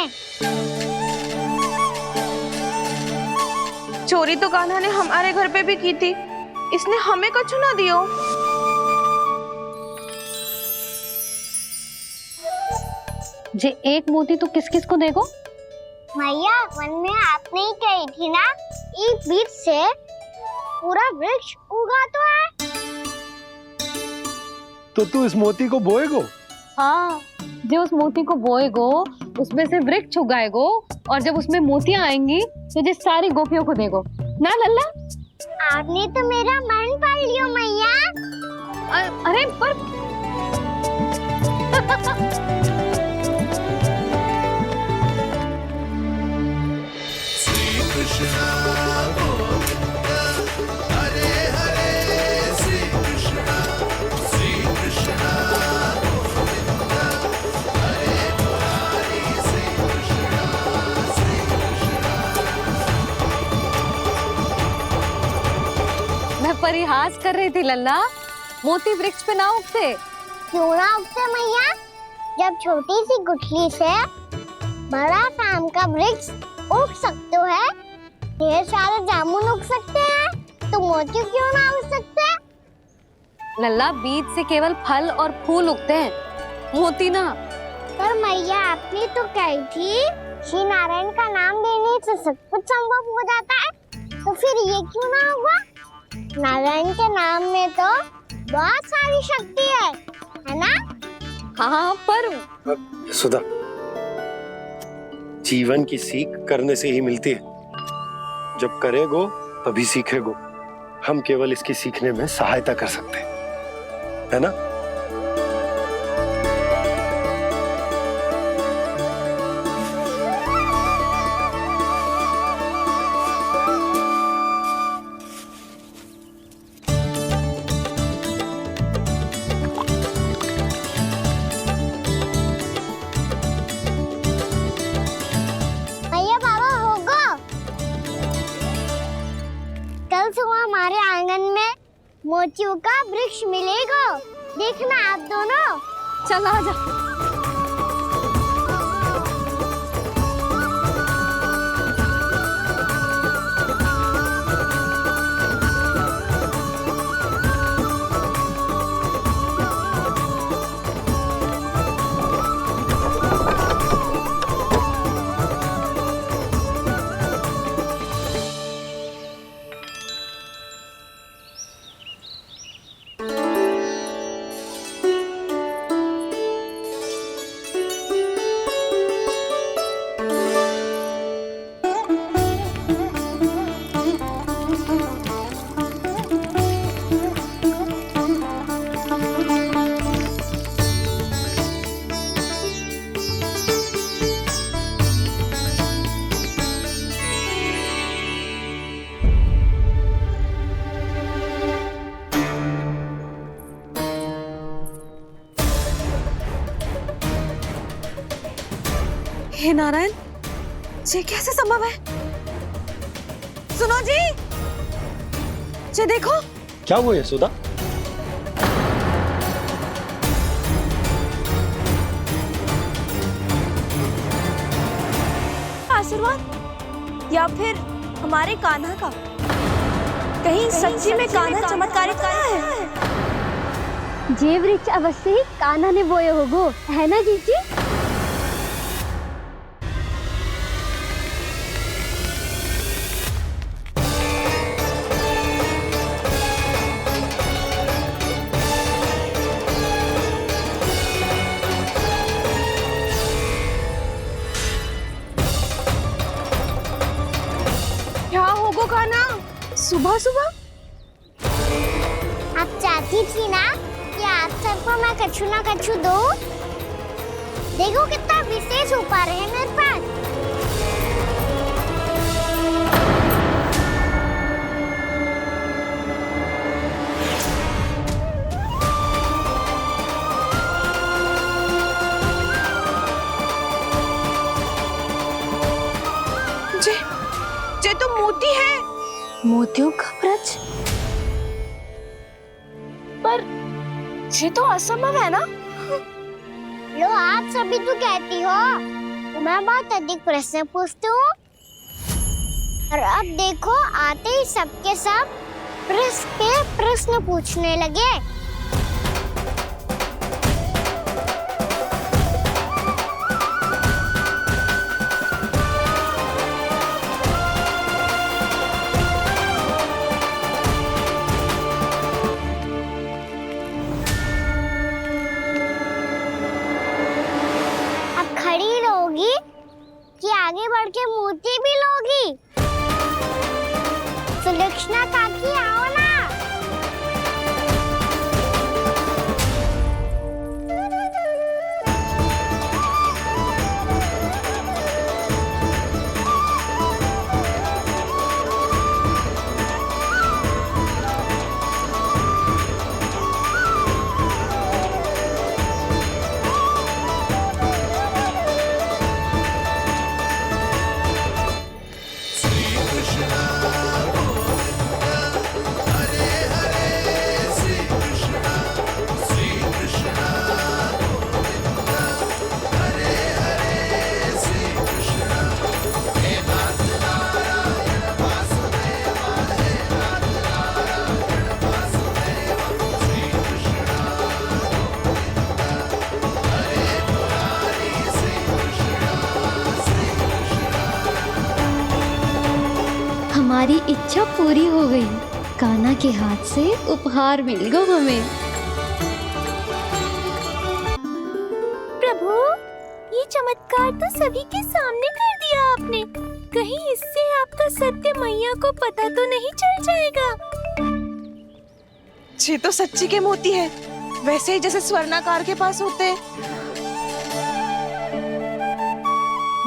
चोरी तो कान्हा ने हमारे घर पे भी की थी, इसने हमें कुछ ना दियो। जे एक मोती तो किस किस को देगो? मैया मन में आपने ही कही थी ना, एक बीज से पूरा वृक्ष उगा तो है। तो तू इस मोती को बोएगो? हाँ, जो उस मोती को बोएगो उसमें से वृक्ष उगाएगो, और जब उसमें मोतियां आएंगी तो जिस सारी गोपियों को देगो ना लल्ला। आपने तो मेरा मन पढ़ लियो मैया। अरे पर श्री कृष्ण गोविंद हरे हरे, श्री कृष्ण गोविंद हरे मुरारी, श्री कृष्ण। मैं परिहास कर रही थी लल्ला, मोती वृक्ष पे ना उगते। क्यों ना उगते मैया, जब छोटी सी गुठली से बड़ा आम का वृक्ष उग सकते है, ढेर सारे जामुन उग सकते हैं, तो मोती क्यों ना उग सकते? लल्ला, बीज से केवल फल और फूल उगते हैं, मोती ना। पर मैया आपने तो कही थी श्री नारायण का नाम लेने से सब कुछ संभव हो जाता है, तो फिर ये क्यों ना होगा? नारायण के नाम में तो बहुत सारी शक्ति है ना? हाँ, पर सुधा, जीवन की सीख करने से ही मिलती है। जब करेगो तभी सीखेगो। हम केवल इसकी सीखने में सहायता कर सकते हैं, है ना? हमारे आंगन में मोतियों का वृक्ष मिलेगा, देखना आप दोनों। चल आजा। नारायण, ये कैसे संभव है? सुनो जी, ये देखो। क्या हुआ यशोदा? आशीर्वाद या फिर हमारे कान्हा का? कहीं सच्ची में कान्हा चमत्कारी है? जे वृक्ष अवश्य ही कान्हा ने बोए होगो, है ना जीजी? क्या होगो कान्हा सुबह सुबह? आप चाहती थी ना कि आप सबको मैं कछु ना कछु दूं? देखो कितना विशेष उपहार है मेरे पास। ये तो मोती है। मोतियों का ब्रज? पर ये तो असंभव है ना? लो आप सभी तो कहती हो तो मैं बहुत अधिक प्रश्न पूछती हूँ, और अब देखो आते ही सबके सब प्रश्न पे प्रश्न पूछने लगे। कि आगे बढ़ के मोती भी लोगी? सुलक्षणा काकी आओ ना। हमारी इच्छा पूरी हो गई। कान्हा के हाथ से उपहार मिल गया हमें। प्रभु, ये चमत्कार तो सभी के सामने कर दिया आपने। कहीं इससे आपका सत्य मैया को पता तो नहीं चल जाएगा? ये तो सच्ची के मोती है, वैसे ही जैसे स्वर्णाकार के पास होते हैं।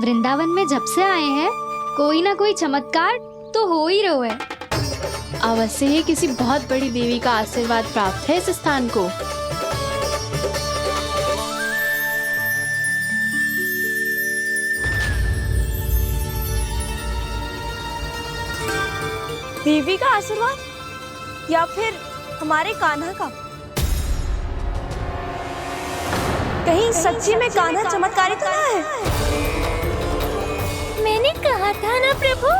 वृंदावन में जब से आए हैं कोई ना कोई चमत्कार तो हो ही रहा है। अवश्य ही किसी बहुत बड़ी देवी का आशीर्वाद प्राप्त है इस स्थान को। देवी का आशीर्वाद या फिर हमारे कान्हा का? कहीं सच्ची में कान्हा चमत्कारी तो है? मैंने कहा था ना प्रभु,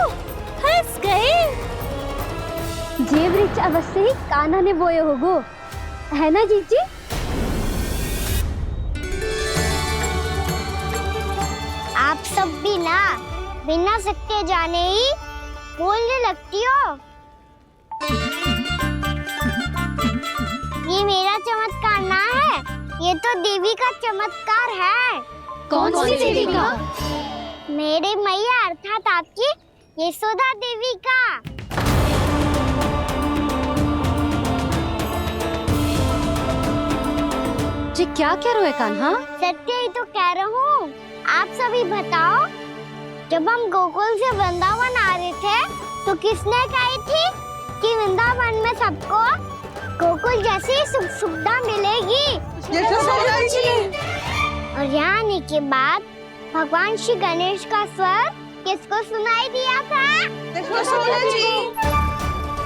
हंस गए। जे वृक्ष अवश्य ही कान्हा ने बोए होगो, है ना जीजी? आप सब भी ना बिना सत्य जाने ही बोलने लगती हो। ये मेरा चमत्कार ना है, ये तो देवी का चमत्कार है। कौन सी देवी का? मेरे मैया अर्थात आपकी यशोदा देवी का। जी क्या कह रहे हो कान्हा? सत्य ही तो कह रहा हूँ। आप सभी बताओ, जब हम गोकुल से वृंदावन आ रहे थे तो किसने कही थी कि वृंदावन में सबको गोकुल जैसी सुख सुविधा मिलेगी? यशोदा जी। और यहाँ आने के बाद भगवान श्री गणेश का स्वर किसको सुनाई दिया था?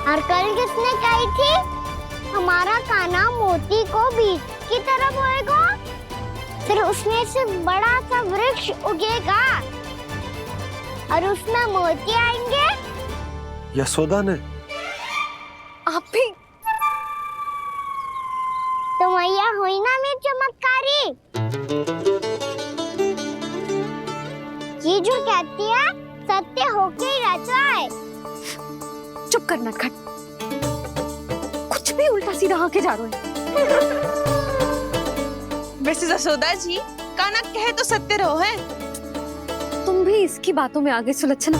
और कल किसने कही थी हमारा कान्हा मोती को बीज की तरफ होएगा, फिर उसमें से बड़ा सा वृक्ष उगेगा और उसमें मोती आएंगे? यशोदा ने। आप भी तो मैया हुई ना मेरी चमत्कारी। ये जो कहती है सत्य होके ही रहता है। चुप कर नटखट, कुछ भी उल्टा सीधा होके जा रहे हो। वैसे यशोदा जी, कान्हा कहे तो सत्य रहो है। तुम भी इसकी बातों में आगे सुलझना।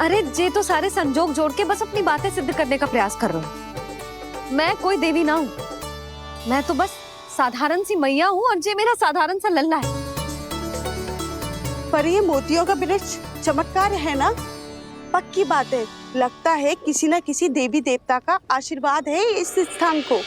अरे जे तो सारे संजोग जोड़ के बस अपनी बातें सिद्ध करने का प्रयास कर रहे हो। मैं कोई देवी ना हूँ, मैं तो बस साधारण सी मैया हूँ और जे मेरा साधारण सा लल्ला है। पर ये मोतियों का वृक्ष चमत्कार है ना? पक्की बात है, लगता है किसी न किसी देवी देवता का आशीर्वाद है इस स्थान को।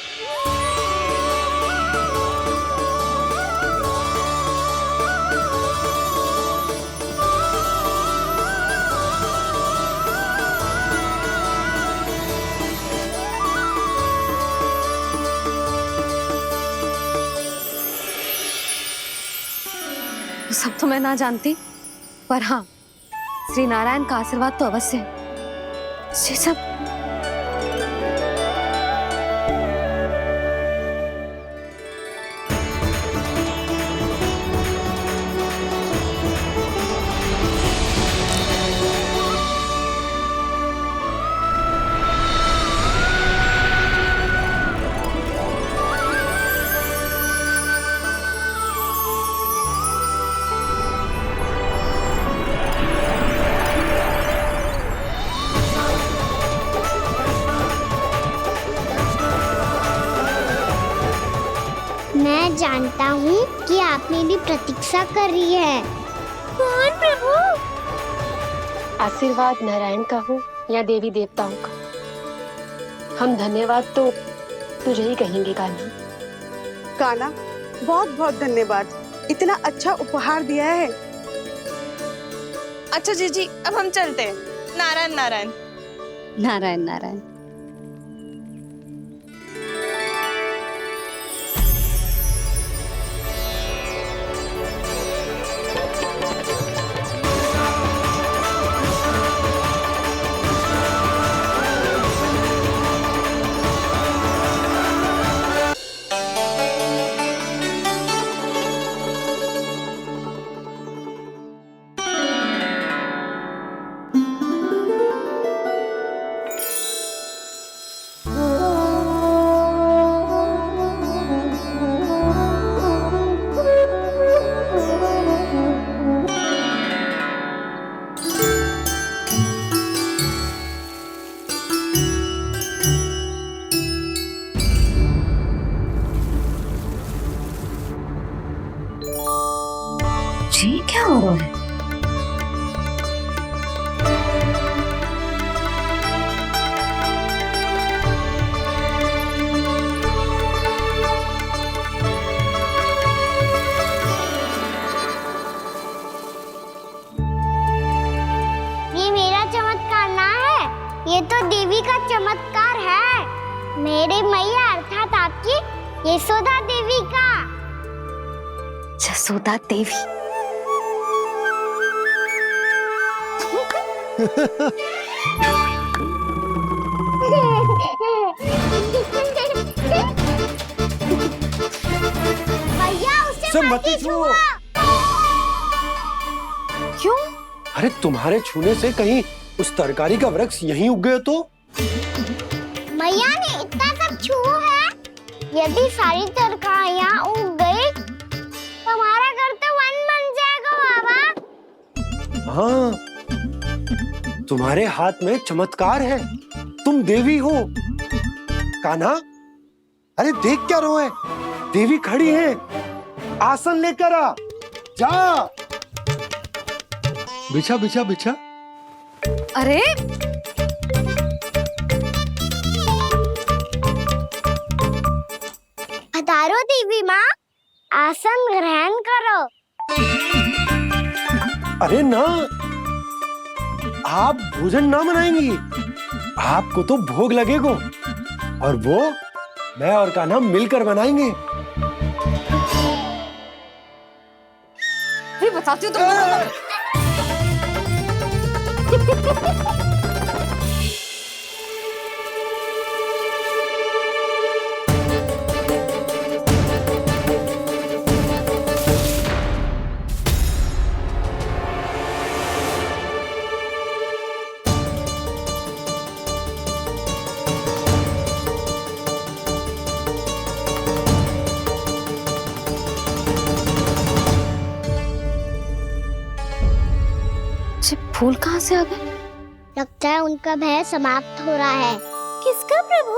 सब तो मैं ना जानती, पर हाँ, श्री नारायण का आशीर्वाद तो अवश्य है। ये सब मैं जानता हूँ कि आप मेरी प्रतीक्षा कर रही है। कौन प्रभु? आशीर्वाद नारायण का हो या देवी देवताओं का, हम धन्यवाद तो तुझे ही कहेंगे कान्हा। कान्हा, बहुत बहुत धन्यवाद, इतना अच्छा उपहार दिया है। अच्छा जीजी, अब हम चलते हैं। नारायण नारायण। नारायण नारायण। जी क्या हो रहा है? ये मेरा चमत्कार ना है, ये तो देवी का चमत्कार है। मेरे मैया अर्थात आपकी यशोदा देवी का। यशोदा देवी। भैया उसे मत छुओ। क्यों? अरे तुम्हारे छूने से कहीं उस तरकारी का वृक्ष यहीं उग गए तो? मैया ने इतना सब छुआ है, यदि सारी तरकारियां उग गई तो हमारा घर तो वन बन जाएगा बाबा। हाँ, तुम्हारे हाथ में चमत्कार है, तुम देवी हो। कान्हा, अरे देख क्या रोए, देवी खड़ी है, आसन लेकर आ, जा। बिछा बिछा बिछा। अरे पधारो देवी माँ, आसन ग्रहण करो। अरे ना, आप भोजन ना मनाएंगी, आपको तो भोग लगेगा और वो मैं और कान्हा मिलकर बनाएंगे। बताती हूँ तुमको। फूल कहाँ से आ गए? लगता है उनका भय समाप्त हो रहा है। किसका प्रभु?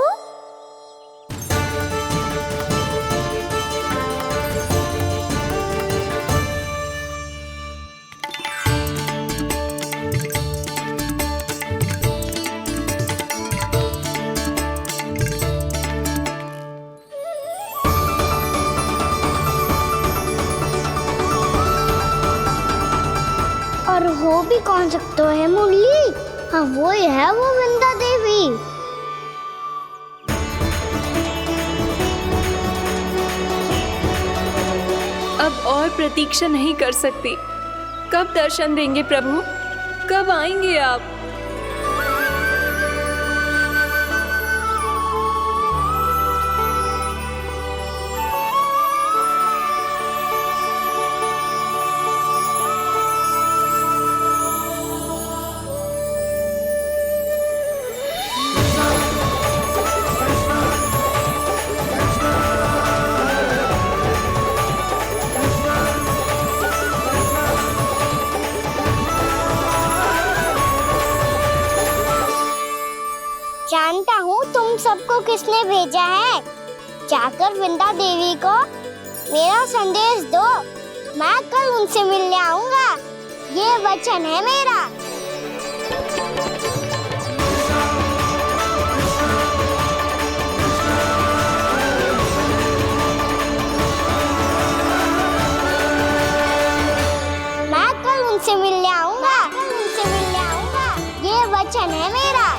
और हो भी कौन सकता है मुरली? हाँ वो ही है, वो वृंदा देवी। अब और प्रतीक्षा नहीं कर सकती। कब दर्शन देंगे प्रभु? कब आएंगे आप? जानता हूँ तुम सबको किसने भेजा है। जाकर वृंदा देवी को मेरा संदेश दो, मैं कल उनसे मिलने आऊंगा। ये वचन है मेरा। मैं कल उनसे मिलने आऊंगा। ये वचन है मेरा।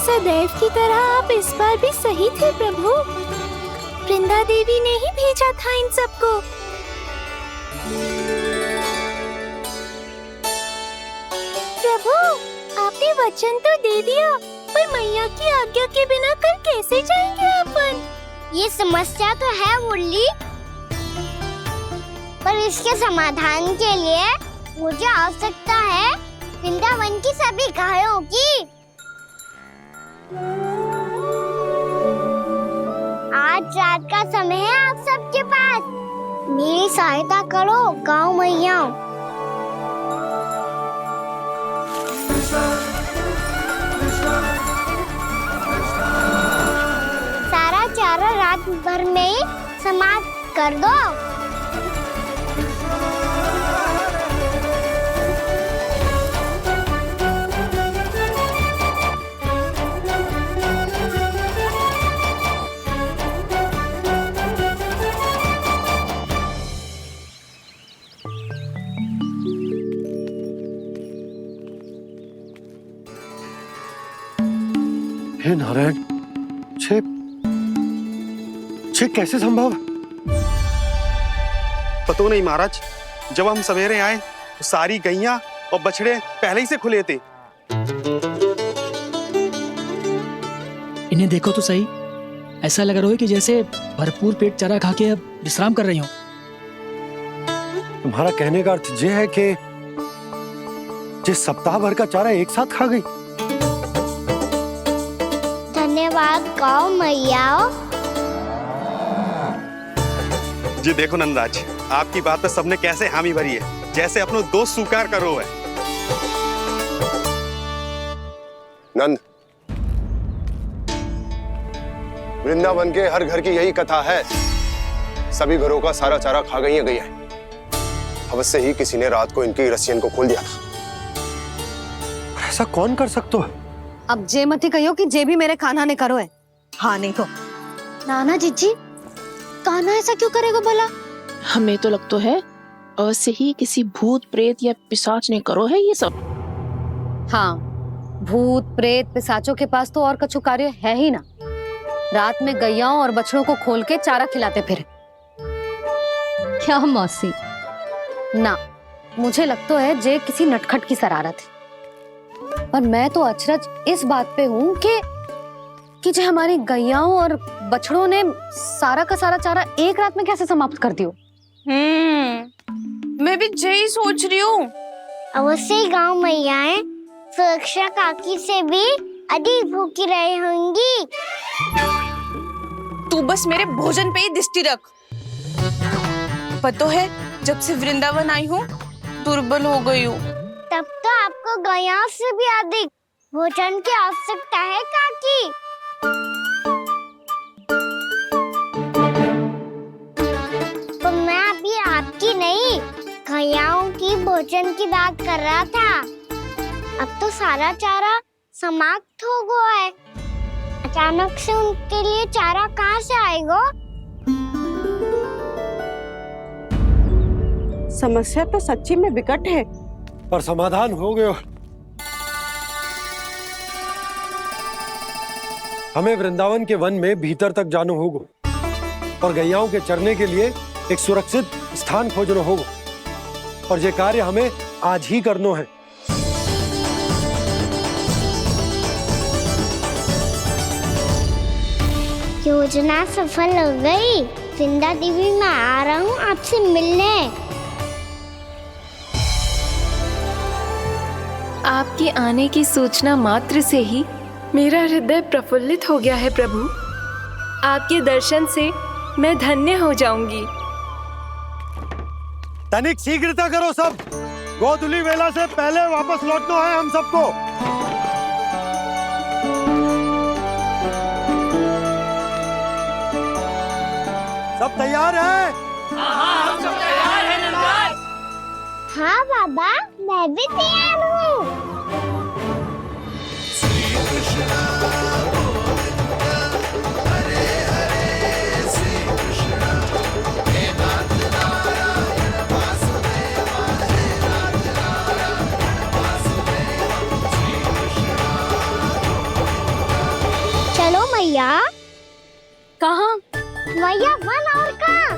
सदैव की तरह आप इस बार भी सही थे प्रभु। वृंदा देवी ने ही भेजा था इन सबको। प्रभु, आपने वचन तो दे दिया, पर मैया की आज्ञा के बिना कल कैसे जाएंगे अपन? ये समस्या तो है मुरली, पर इसके समाधान के लिए मुझे आवश्यकता है वृंदावन की सभी गायों की। आज रात का समय है आप सबके पास। मेरी सहायता करो गाँव मैया। सारा चारा रात भर में ही समाप्त कर दो। हे नारायण, छे कैसे संभव? पता नहीं महाराज, जब हम सवेरे आए तो सारी गैया और बछड़े पहले ही से खुले थे। इन्हें देखो तो सही, ऐसा लग रहा है कि जैसे भरपूर पेट चारा खा के अब विश्राम कर रही हो। तुम्हारा कहने का अर्थ यह है कि जिस सप्ताह भर का चारा एक साथ खा गई। धन्यवाद गाँव मैया। जी देखो नंदराज, आपकी बात पे सबने कैसे हामी भरी है, जैसे अपनो दोस्त स्वीकार करो है। नंद, वृंदावन के हर घर की यही कथा है। सभी घरों का सारा चारा खा गई है। अवश्य ही किसी ने रात को इनकी रस्सियन को खोल दिया था। ऐसा कौन कर सकता है? अब जे मती कहियो कि जे भी मेरे कान्हा ने करो है। हाँ नहीं तो नाना जीजी, कान्हा ऐसा क्यों करेगा भला? हमें तो लगता है ऐसे ही किसी भूत प्रेत या पिशाच ने करो है ये सब। हाँ, भूत प्रेत पिशाचों के पास तो और कछु कार्य है ही ना। रात में गैयाओं और बछड़ों को खोल के चारा खिलाते फिर। क्या मौसी? ना, मुझे लगता है जे किसी नटखट की शरारत है। पर मैं तो अचरज इस बात पे हूँ कि जो हमारी गैयाओं और बछड़ों ने सारा का सारा चारा एक रात में कैसे समाप्त कर दियो। मैं भी यही सोच रही हूँ। अवश्य गांव मैयाएं सुरक्षा काकी से भी अधिक भूखी रही होंगी। तू बस मेरे भोजन पे ही दृष्टि रख। पता है जब से वृंदावन आई हूँ दुर्बल हो गई हूँ। तब तो आपको गैया से भी अधिक भोजन की आवश्यकता है काकी। तो मैं अभी आपकी नहीं गैयाओं की भोजन की बात कर रहा था। अब तो सारा चारा समाप्त हो गया है। अचानक से उनके लिए चारा कहाँ से आएगा? समस्या तो सच्ची में विकट है, पर समाधान हो गयो। हमें वृंदावन के वन में भीतर तक जाना होगा और गैयाओं के चरने के लिए एक सुरक्षित स्थान खोजना होगा, और ये कार्य हमें आज ही करना है। योजना सफल हो गई। वृंदा देवी, मैं आ रहा हूँ आपसे मिलने। आपके आने की सूचना मात्र से ही मेरा हृदय प्रफुल्लित हो गया है प्रभु। आपके दर्शन से मैं धन्य हो जाऊंगी। तनिक शीघ्रता करो सब, गोधुली वेला से पहले वापस लौटना है हम सबको। सब तैयार है? हाँ, हम सब तैयार हैं नंदलाल। हाँ बाबा, मैं भी तैयार हूँ। चलो मैया। कहाँ? मैया वन और कहाँ?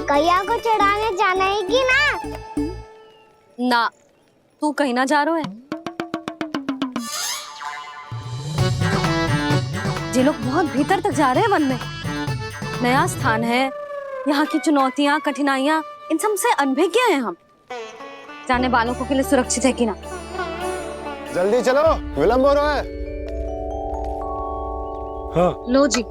गैया को चढ़ाने जाना है कि ना? ना, तू कहीं ना जा रहा है। ये लोग बहुत भीतर तक जा रहे हैं वन में। नया स्थान है, यहाँ की चुनौतियाँ कठिनाइयाँ इन सब से अनभिज्ञ हैं हम। जाने वालों के लिए सुरक्षित है कि ना? जल्दी चलो, विलंब हो रहा है। हाँ। लो जी।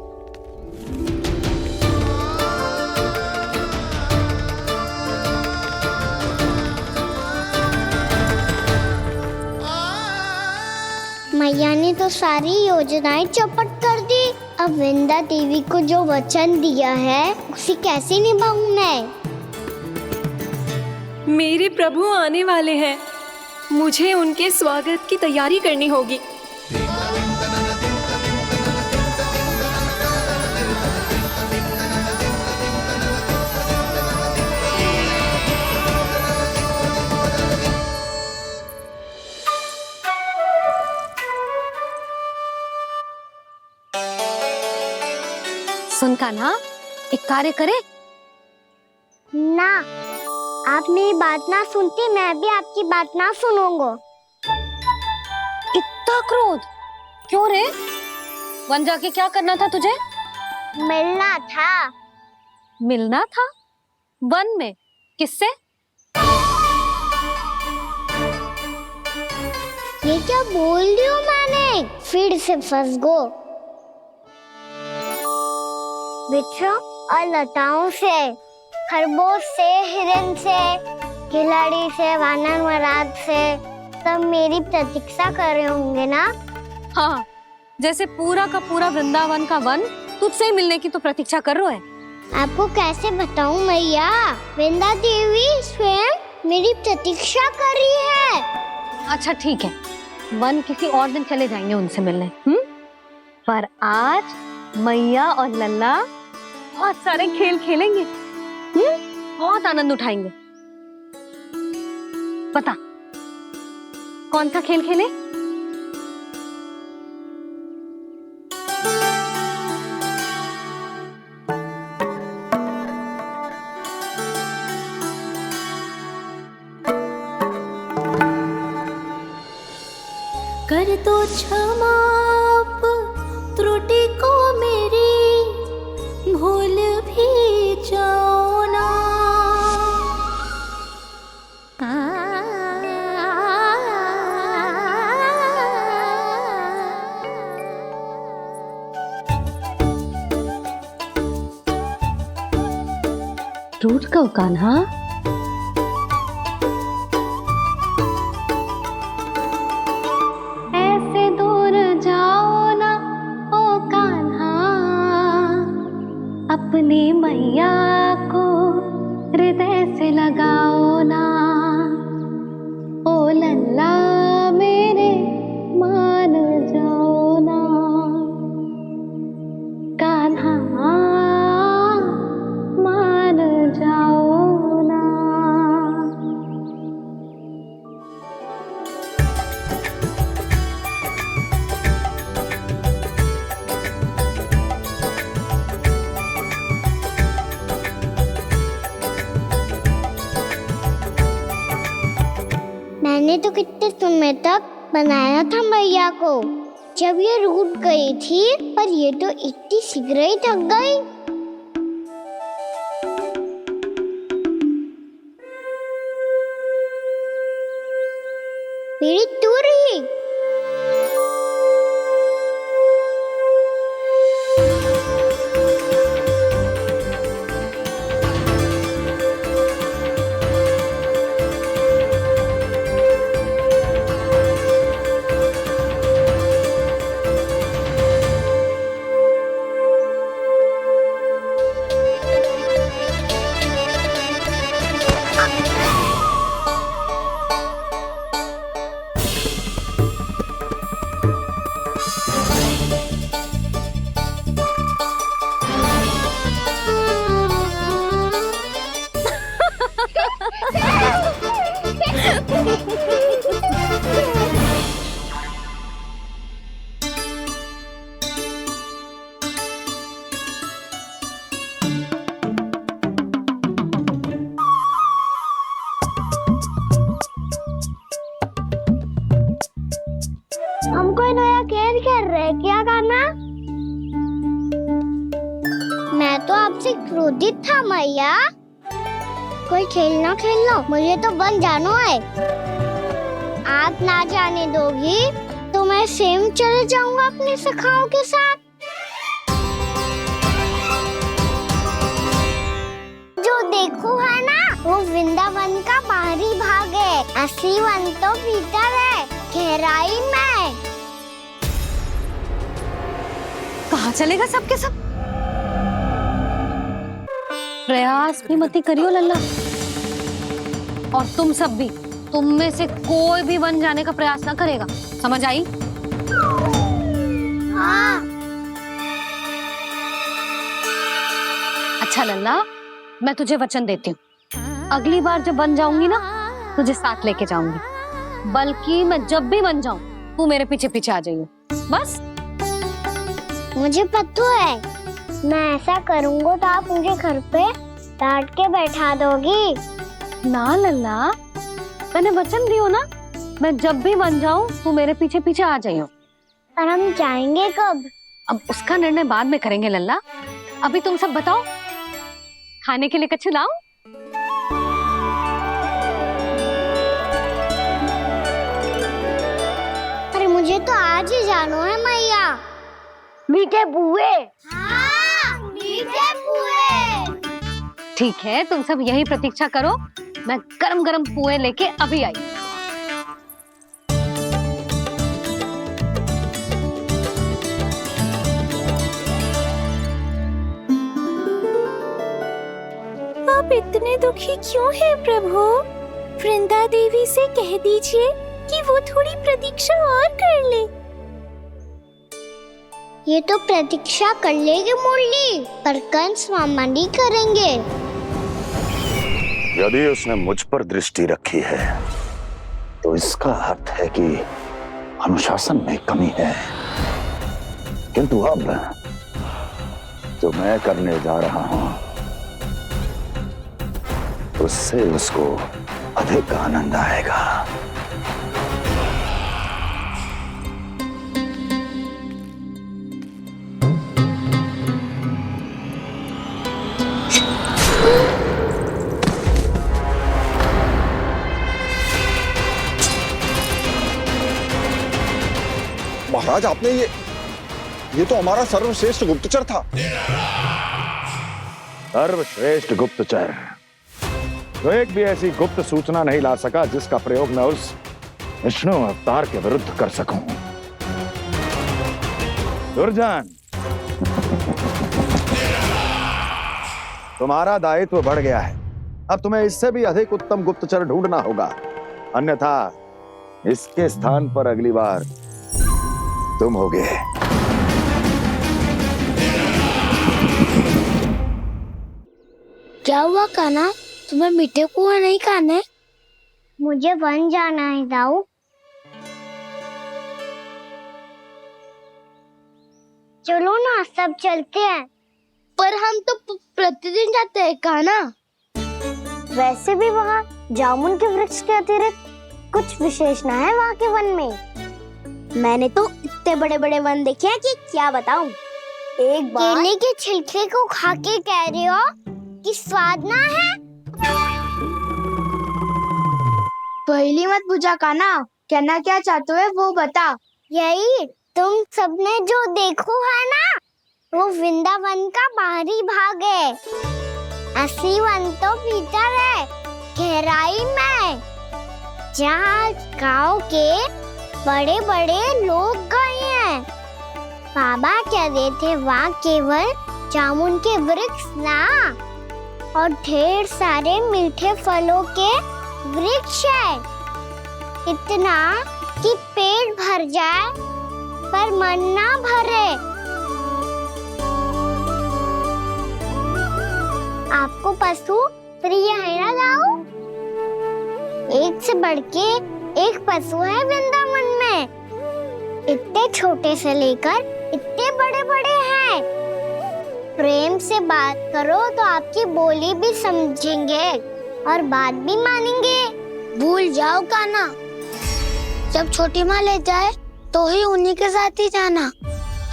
मैया ने तो सारी योजनाएं चौपट कर दी। अब वृंदा देवी को जो वचन दिया है उसे कैसे निभाऊं मैं? मेरे प्रभु आने वाले हैं, मुझे उनके स्वागत की तैयारी करनी होगी। सुन कान्हा, एक कार्य करे ना। आप मेरी बात ना सुनती, मैं भी आपकी बात ना सुनूंगा। इतना क्रोध क्यों रे? वन जाके क्या करना था तुझे? मिलना था। मिलना था? वन में? किससे? ये क्या बोल रही हूँ मैंने? फिर से फंस गो। वृक्षों और लताओं से, खरगोश से, हिरन से, खिलाड़ी से, वानर महाराज से, सब मेरी प्रतीक्षा कर रहे होंगे ना? हाँ, जैसे पूरा का पूरा वृंदावन का वन तुझसे ही मिलने की तो प्रतीक्षा कर रहा है। आपको कैसे बताऊं मैया? वृंदा देवी स्वयं मेरी प्रतीक्षा कर रही है। अच्छा ठीक है, वन किसी और दिन चले जाएंगे उनसे मिलने। पर आज मैया और लल्ला बहुत सारे खेल खेलेंगे। बहुत आनंद उठाएंगे। बता कौन सा खेल खेले? कर दो क्षमा त्रुटि को मेरी, भूल भी जाओ ना। रूठ कब कान्हा? ऐसे दूर जाओ ना ओ कान्हा, अपनी मैया को हृदय से लगाओ ना। ओ लल्ला मेरे मान जाओ ना, कान्हा मान जाओ ना। मैंने तो कितने समय तक बनाया था मैया को, जब ये रूठ गई थी, पर ये तो इतनी शीघ्र ही थक गई। मेरी तू रही। हमको नया खेल खेल रहे क्या करना? मैं तो आपसे क्रोधित था मैया। कोई खेलना खेलना, मुझे तो बन जानो है। आप ना जाने दोगी तो मैं स्वयं चले जाऊंगा अपने सखाओं के साथ। जो देखो है ना, वो वृंदावन का बाहरी भाग है, असली वन तो भीतर है, गहराई में। कहाँ चलेगा सबके सब? प्रयास भी मत करियो लल्ला। और तुम सब भी, तुम में से कोई भी वन जाने का प्रयास ना करेगा, समझ आई? हाँ। अच्छा लल्ला, मैं तुझे वचन देती हूँ, अगली बार जब बन जाऊंगी ना, तुझे साथ लेके जाऊंगी। बल्कि मैं जब भी बन जाऊं, तू मेरे पीछे पीछे आ जाइयो, बस। मुझे पता है, मैं ऐसा करूंगा तो आप मुझे घर पे डांट के बैठा दोगी। ना लल्ला, मैंने वचन दियो ना, मैं जब भी बन जाऊं, तू मेरे पीछे पीछे आ जाइयो। पर हम जाएंगे कब? अब उसका निर्णय बाद में करेंगे लल्ला। अभी तुम सब बताओ, खाने के लिए कुछ लाऊं? अरे मुझे तो आज ही जाना है मैया। मीठे पुए। हाँ, मीठे पुए। ठीक है, तुम सब यही प्रतीक्षा करो, मैं गरम गरम पुए लेके अभी आई। आप इतने दुखी क्यों हैं प्रभु? वृंदा देवी से कह दीजिए कि वो थोड़ी प्रतीक्षा और कर ले। ये तो प्रतीक्षा कर लेगी मुरली, पर कंस मामा नहीं करेंगे। यदि उसने मुझ पर दृष्टि रखी है तो इसका अर्थ है कि अनुशासन में कमी है। किंतु अब जो मैं करने जा रहा हूं उससे उसको अधिक आनंद आएगा। महाराज, आपने ये तो हमारा सर्वश्रेष्ठ गुप्तचर था। सर्वश्रेष्ठ गुप्तचर तो एक भी ऐसी गुप्त सूचना नहीं ला सका जिसका प्रयोग मैं उस विष्णु अवतार के विरुद्ध कर सकूं। दुर्जन, तुम्हारा दायित्व बढ़ गया है। अब तुम्हें इससे भी अधिक उत्तम गुप्तचर ढूंढना होगा, अन्यथा इसके स्थान पर अगली बार तुम होगे। क्या हुआ कान्हा, तुम्हें मीठे कुआं नहीं खाने? मुझे वन जाना है दाऊ। चलो ना, सब चलते हैं। पर हम तो प्रतिदिन जाते हैं कान्हा। वैसे भी वहाँ जामुन के वृक्ष के अतिरिक्त कुछ विशेष ना है वहाँ के वन में। मैंने तो इतने बड़े बड़े वन देखे हैं कि क्या बताऊं। एक बार केले के छिलके को खा के कह रहे हो कि स्वाद ना है? पहली मत बुझा कान्हा, कहना क्या चाहते हो वो बता। यही तुम सबने जो देखो है ना, वो वृंदावन का बाहरी भाग है। असली वन तो भीतर है, गहराई में, जहाँ गांव के बड़े बड़े लोग गए हैं। बाबा कह रहे थे वहाँ केवल जामुन के वृक्ष ना, और ढेर सारे मीठे फलों के वृक्ष है। इतना कि पेट भर जाए पर मन ना भरे। आपको पशु प्रिय है ना दाऊ? एक से बढ़ के एक पशु है वृंदावन में। इतने छोटे से लेकर इतने बड़े बड़े हैं। प्रेम से बात करो तो आपकी बोली भी समझेंगे और बात भी मानेंगे। भूल जाओ कान्हा, जब छोटी माँ ले जाए तो ही उन्हीं के साथ ही जाना।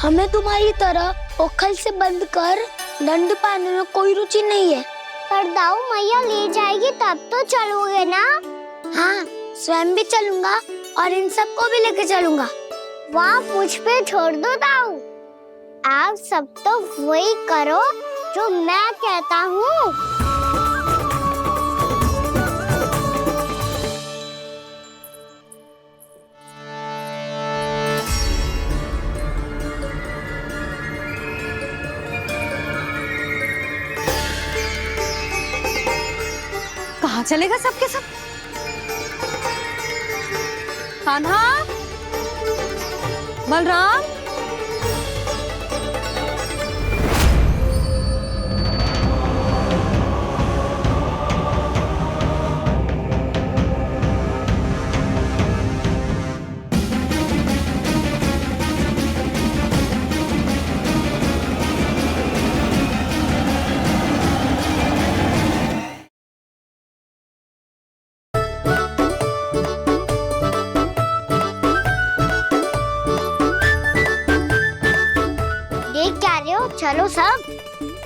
हमें तुम्हारी तरह ओखल से बंद कर दंड पाने में कोई रुचि नहीं है। पर दाऊ मैया ले जाएगी तब तो चलोगे ना? हाँ, स्वयं भी चलूंगा और इन सबको भी लेके चलूंगा। वहाँ मुझ पे छोड़ दो दाऊ। आप सब तो वही करो जो मैं कहता हूँ। कहाँ चलेगा सबके सब? कान्हा, बलराम, चलो सब,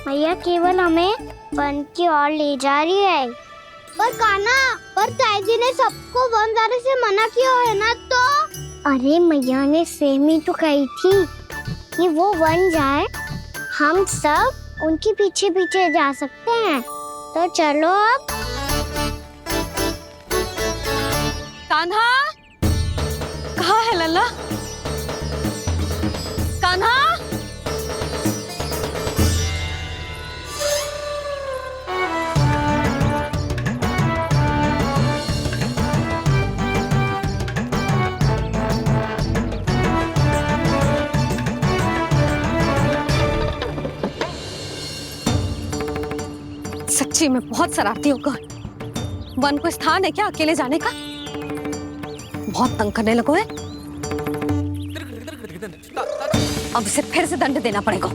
मैया केवल हमें वन की ओर ले जा रही है। पर कान्हा, पर ताईजी ने सबको वन जाने से मना किया है ना तो? अरे मैया ने सेम ही तो कही थी कि वो वन जाए, हम सब उनके पीछे पीछे जा सकते हैं। तो चलो अब। कान्हा, कहाँ है लल्ला? कान्हा, सच्ची में बहुत शरारती होगा। वन को स्थान है क्या अकेले जाने का? बहुत तंग करने लगो है। अब इसे फिर से दंड देना पड़ेगा।